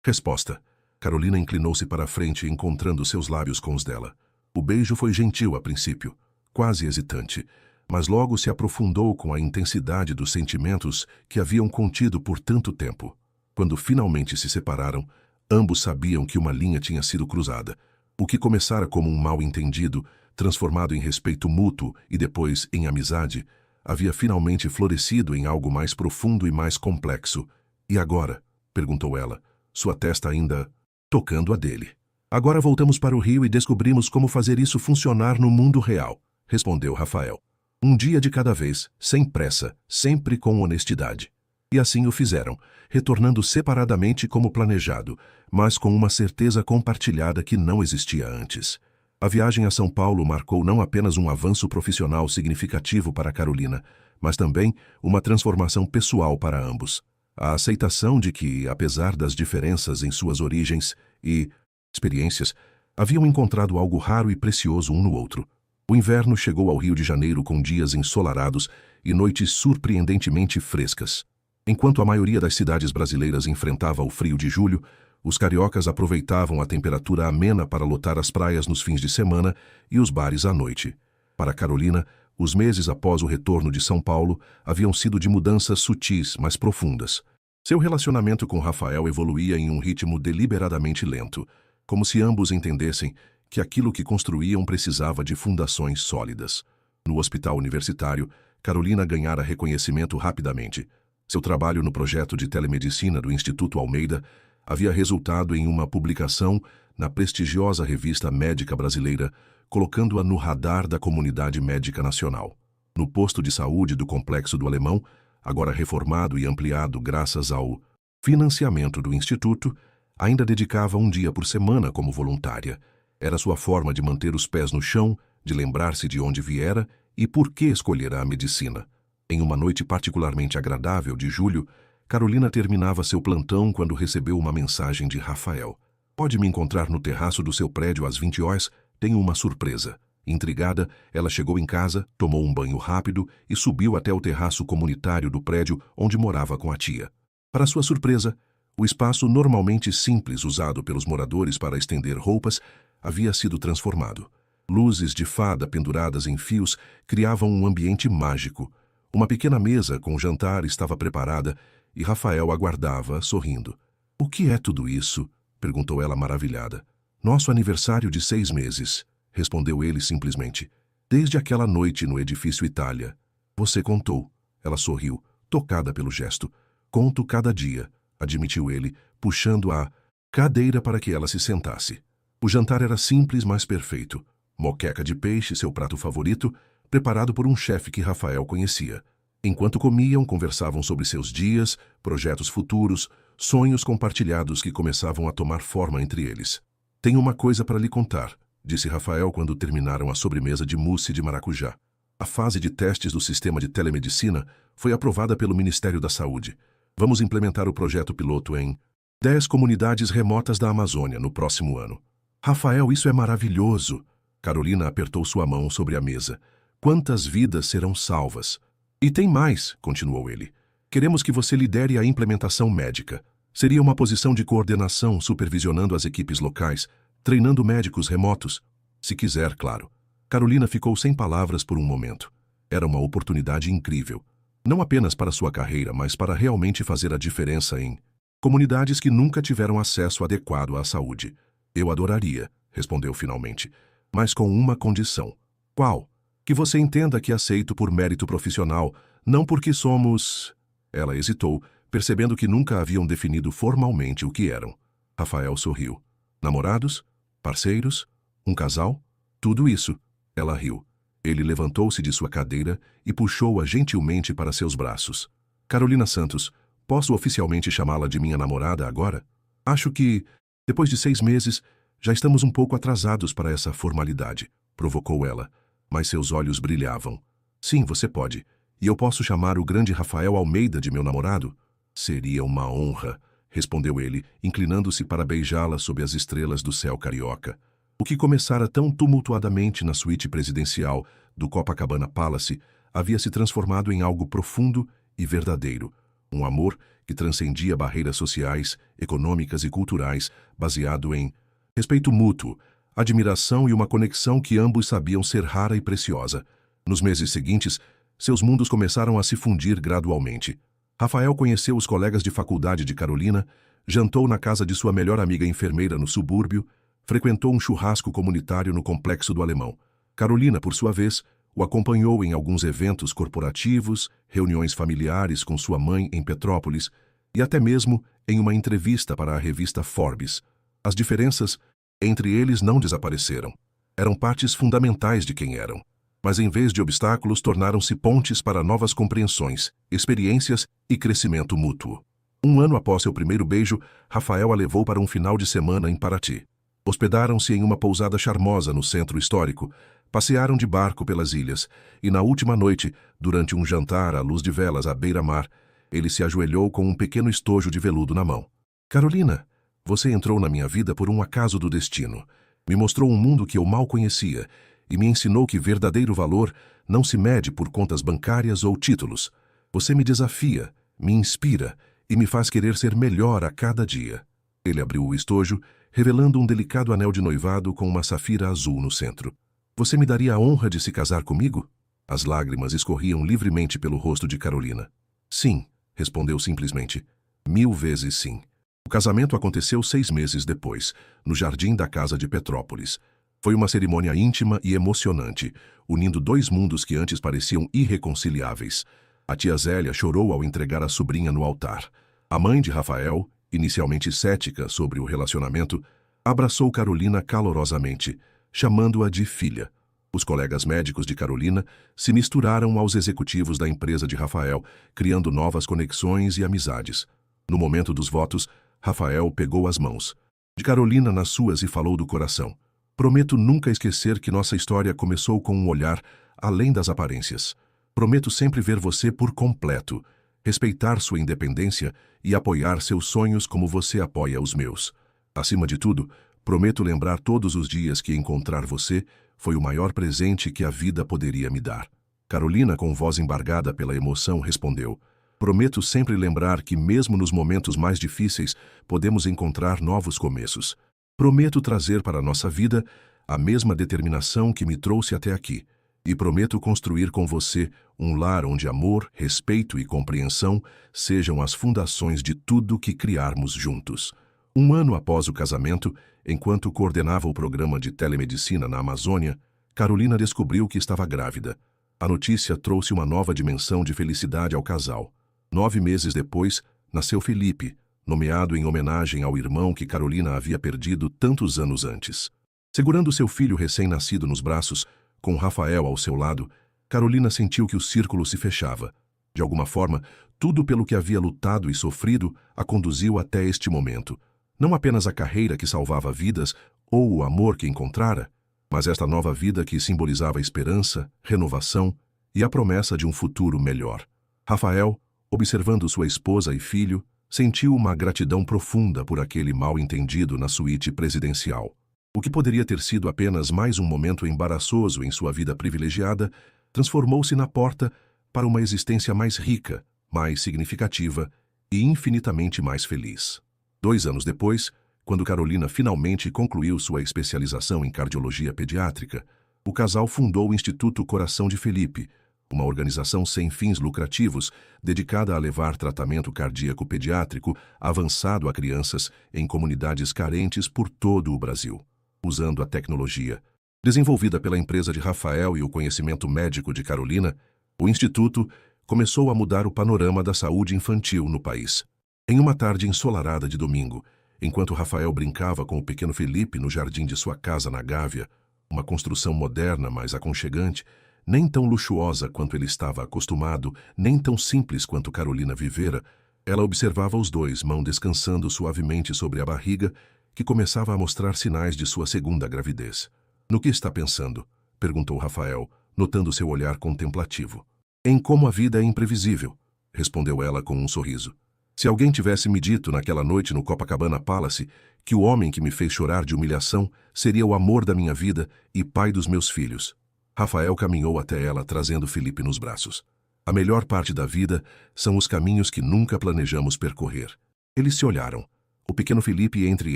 Resposta. Carolina inclinou-se para a frente, encontrando seus lábios com os dela. O beijo foi gentil a princípio, quase hesitante, mas logo se aprofundou com a intensidade dos sentimentos que haviam contido por tanto tempo. Quando finalmente se separaram, ambos sabiam que uma linha tinha sido cruzada. O que começara como um mal-entendido, transformado em respeito mútuo e depois em amizade, havia finalmente florescido em algo mais profundo e mais complexo. E agora? Perguntou ela, sua testa ainda tocando a dele. Agora voltamos para o Rio e descobrimos como fazer isso funcionar no mundo real, respondeu Rafael. Um dia de cada vez, sem pressa, sempre com honestidade. E assim o fizeram, retornando separadamente como planejado, mas com uma certeza compartilhada que não existia antes. A viagem a São Paulo marcou não apenas um avanço profissional significativo para Carolina, mas também uma transformação pessoal para ambos. A aceitação de que, apesar das diferenças em suas origens e experiências, haviam encontrado algo raro e precioso um no outro. O inverno chegou ao Rio de Janeiro com dias ensolarados e noites surpreendentemente frescas. Enquanto a maioria das cidades brasileiras enfrentava o frio de julho, os cariocas aproveitavam a temperatura amena para lotar as praias nos fins de semana e os bares à noite. Para Carolina, os meses após o retorno de São Paulo haviam sido de mudanças sutis, mas profundas. Seu relacionamento com Rafael evoluía em um ritmo deliberadamente lento, como se ambos entendessem que aquilo que construíam precisava de fundações sólidas. No hospital universitário, Carolina ganhara reconhecimento rapidamente. Seu trabalho no projeto de telemedicina do Instituto Almeida havia resultado em uma publicação na prestigiosa revista médica brasileira, colocando-a no radar da comunidade médica nacional. No posto de saúde do Complexo do Alemão, agora reformado e ampliado graças ao financiamento do Instituto, ainda dedicava um dia por semana como voluntária. Era sua forma de manter os pés no chão, de lembrar-se de onde viera e por que escolhera a medicina. Em uma noite particularmente agradável de julho, Carolina terminava seu plantão quando recebeu uma mensagem de Rafael. Pode me encontrar no terraço do seu prédio às 20 horas? Tenho uma surpresa. Intrigada, ela chegou em casa, tomou um banho rápido e subiu até o terraço comunitário do prédio onde morava com a tia. Para sua surpresa, o espaço normalmente simples usado pelos moradores para estender roupas havia sido transformado. Luzes de fada penduradas em fios criavam um ambiente mágico. Uma pequena mesa com jantar estava preparada e Rafael aguardava, sorrindo. O que é tudo isso? Perguntou ela maravilhada. Nosso aniversário de 6 meses, respondeu ele simplesmente. Desde aquela noite no edifício Itália. Você contou. Ela sorriu, tocada pelo gesto. Conto cada dia, admitiu ele, puxando a cadeira para que ela se sentasse. O jantar era simples, mas perfeito. Moqueca de peixe, seu prato favorito, preparado por um chefe que Rafael conhecia. Enquanto comiam, conversavam sobre seus dias, projetos futuros, sonhos compartilhados que começavam a tomar forma entre eles. Tenho uma coisa para lhe contar, disse Rafael quando terminaram a sobremesa de mousse de maracujá. A fase de testes do sistema de telemedicina foi aprovada pelo Ministério da Saúde. Vamos implementar o projeto piloto em 10 comunidades remotas da Amazônia no próximo ano. Rafael, isso é maravilhoso! Carolina apertou sua mão sobre a mesa. Quantas vidas serão salvas? E tem mais, continuou ele. Queremos que você lidere a implementação médica. Seria uma posição de coordenação supervisionando as equipes locais, treinando médicos remotos. Se quiser, claro. Carolina ficou sem palavras por um momento. Era uma oportunidade incrível. Não apenas para sua carreira, mas para realmente fazer a diferença em comunidades que nunca tiveram acesso adequado à saúde. Eu adoraria, respondeu finalmente, mas com uma condição. Qual? Que você entenda que aceito por mérito profissional, não porque somos... Ela hesitou, percebendo que nunca haviam definido formalmente o que eram. Rafael sorriu. Namorados? Parceiros? Um casal? Tudo isso. Ela riu. Ele levantou-se de sua cadeira e puxou-a gentilmente para seus braços. Carolina Santos, posso oficialmente chamá-la de minha namorada agora? Acho que, depois de 6 meses, já estamos um pouco atrasados para essa formalidade, provocou ela, mas seus olhos brilhavam. Sim, você pode. E eu posso chamar o grande Rafael Almeida de meu namorado? Seria uma honra, respondeu ele, inclinando-se para beijá-la sob as estrelas do céu carioca. O que começara tão tumultuadamente na suíte presidencial do Copacabana Palace havia se transformado em algo profundo e verdadeiro. Um amor que transcendia barreiras sociais, econômicas e culturais, baseado em respeito mútuo, admiração e uma conexão que ambos sabiam ser rara e preciosa. Nos meses seguintes, seus mundos começaram a se fundir gradualmente. Rafael conheceu os colegas de faculdade de Carolina, jantou na casa de sua melhor amiga enfermeira no subúrbio, frequentou um churrasco comunitário no Complexo do Alemão. Carolina, por sua vez, o acompanhou em alguns eventos corporativos, reuniões familiares com sua mãe em Petrópolis e até mesmo em uma entrevista para a revista Forbes. As diferenças entre eles não desapareceram. Eram partes fundamentais de quem eram. Mas em vez de obstáculos, tornaram-se pontes para novas compreensões, experiências e crescimento mútuo. Um ano após seu primeiro beijo, Rafael a levou para um final de semana em Paraty. Hospedaram-se em uma pousada charmosa no centro histórico, passearam de barco pelas ilhas, e na última noite, durante um jantar à luz de velas à beira-mar, ele se ajoelhou com um pequeno estojo de veludo na mão. Carolina, você entrou na minha vida por um acaso do destino. Me mostrou um mundo que eu mal conhecia e me ensinou que verdadeiro valor não se mede por contas bancárias ou títulos. Você me desafia, me inspira e me faz querer ser melhor a cada dia. Ele abriu o estojo, revelando um delicado anel de noivado com uma safira azul no centro. Você me daria a honra de se casar comigo? As lágrimas escorriam livremente pelo rosto de Carolina. Sim, respondeu simplesmente. 1000 vezes sim. O casamento aconteceu 6 meses depois, no jardim da casa de Petrópolis. Foi uma cerimônia íntima e emocionante, unindo 2 mundos que antes pareciam irreconciliáveis. A tia Zélia chorou ao entregar a sobrinha no altar. A mãe de Rafael, inicialmente cética sobre o relacionamento, abraçou Carolina calorosamente, chamando-a de filha. Os colegas médicos de Carolina se misturaram aos executivos da empresa de Rafael, criando novas conexões e amizades. No momento dos votos, Rafael pegou as mãos de Carolina nas suas e falou do coração. Prometo nunca esquecer que nossa história começou com um olhar além das aparências. Prometo sempre ver você por completo, respeitar sua independência e apoiar seus sonhos como você apoia os meus. Acima de tudo, prometo lembrar todos os dias que encontrar você foi o maior presente que a vida poderia me dar. Carolina, com voz embargada pela emoção, respondeu: prometo sempre lembrar que mesmo nos momentos mais difíceis podemos encontrar novos começos. Prometo trazer para nossa vida a mesma determinação que me trouxe até aqui. E prometo construir com você um lar onde amor, respeito e compreensão sejam as fundações de tudo que criarmos juntos. Um ano após o casamento, enquanto coordenava o programa de telemedicina na Amazônia, Carolina descobriu que estava grávida. A notícia trouxe uma nova dimensão de felicidade ao casal. 9 meses depois, nasceu Felipe, nomeado em homenagem ao irmão que Carolina havia perdido tantos anos antes. Segurando seu filho recém-nascido nos braços, com Rafael ao seu lado, Carolina sentiu que o círculo se fechava. De alguma forma, tudo pelo que havia lutado e sofrido a conduziu até este momento. Não apenas a carreira que salvava vidas ou o amor que encontrara, mas esta nova vida que simbolizava esperança, renovação e a promessa de um futuro melhor. Rafael, observando sua esposa e filho, sentiu uma gratidão profunda por aquele mal-entendido na suíte presidencial. O que poderia ter sido apenas mais um momento embaraçoso em sua vida privilegiada, transformou-se na porta para uma existência mais rica, mais significativa e infinitamente mais feliz. 2 anos depois, quando Carolina finalmente concluiu sua especialização em cardiologia pediátrica, o casal fundou o Instituto Coração de Felipe, uma organização sem fins lucrativos dedicada a levar tratamento cardíaco pediátrico avançado a crianças em comunidades carentes por todo o Brasil. Usando a tecnologia desenvolvida pela empresa de Rafael e o conhecimento médico de Carolina, o Instituto começou a mudar o panorama da saúde infantil no país. Em uma tarde ensolarada de domingo, enquanto Rafael brincava com o pequeno Felipe no jardim de sua casa na Gávea, uma construção moderna, mas aconchegante, nem tão luxuosa quanto ele estava acostumado, nem tão simples quanto Carolina vivera, ela observava os dois, mão descansando suavemente sobre a barriga, que começava a mostrar sinais de sua segunda gravidez. "No que está pensando?", perguntou Rafael, notando seu olhar contemplativo. "Em como a vida é imprevisível", respondeu ela com um sorriso. "Se alguém tivesse me dito naquela noite no Copacabana Palace que o homem que me fez chorar de humilhação seria o amor da minha vida e pai dos meus filhos." Rafael caminhou até ela, trazendo Felipe nos braços. "A melhor parte da vida são os caminhos que nunca planejamos percorrer." Eles se olharam, o pequeno Felipe entre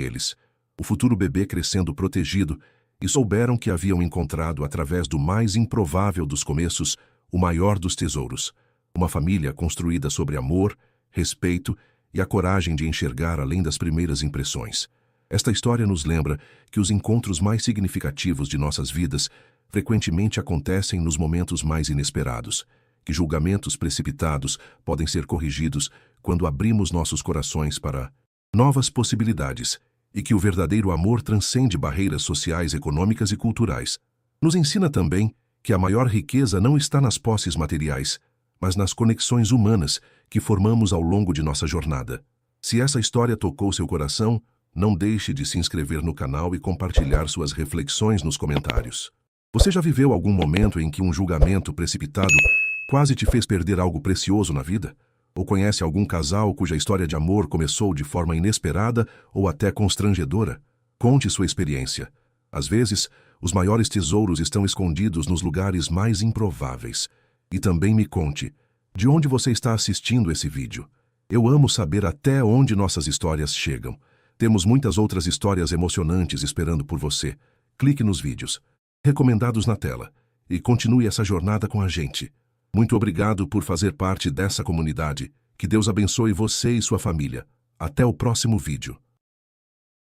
eles, o futuro bebê crescendo protegido, e souberam que haviam encontrado, através do mais improvável dos começos, o maior dos tesouros, uma família construída sobre amor, respeito e a coragem de enxergar além das primeiras impressões. Esta história nos lembra que os encontros mais significativos de nossas vidas frequentemente acontecem nos momentos mais inesperados, que julgamentos precipitados podem ser corrigidos quando abrimos nossos corações para novas possibilidades e que o verdadeiro amor transcende barreiras sociais, econômicas e culturais. Nos ensina também que a maior riqueza não está nas posses materiais, mas nas conexões humanas que formamos ao longo de nossa jornada. Se essa história tocou seu coração, não deixe de se inscrever no canal e compartilhar suas reflexões nos comentários. Você já viveu algum momento em que um julgamento precipitado quase te fez perder algo precioso na vida? Ou conhece algum casal cuja história de amor começou de forma inesperada ou até constrangedora? Conte sua experiência. Às vezes, os maiores tesouros estão escondidos nos lugares mais improváveis. E também me conte, de onde você está assistindo esse vídeo? Eu amo saber até onde nossas histórias chegam. Temos muitas outras histórias emocionantes esperando por você. Clique nos vídeos recomendados na tela e continue essa jornada com a gente. Muito obrigado por fazer parte dessa comunidade. Que Deus abençoe você e sua família. Até o próximo vídeo.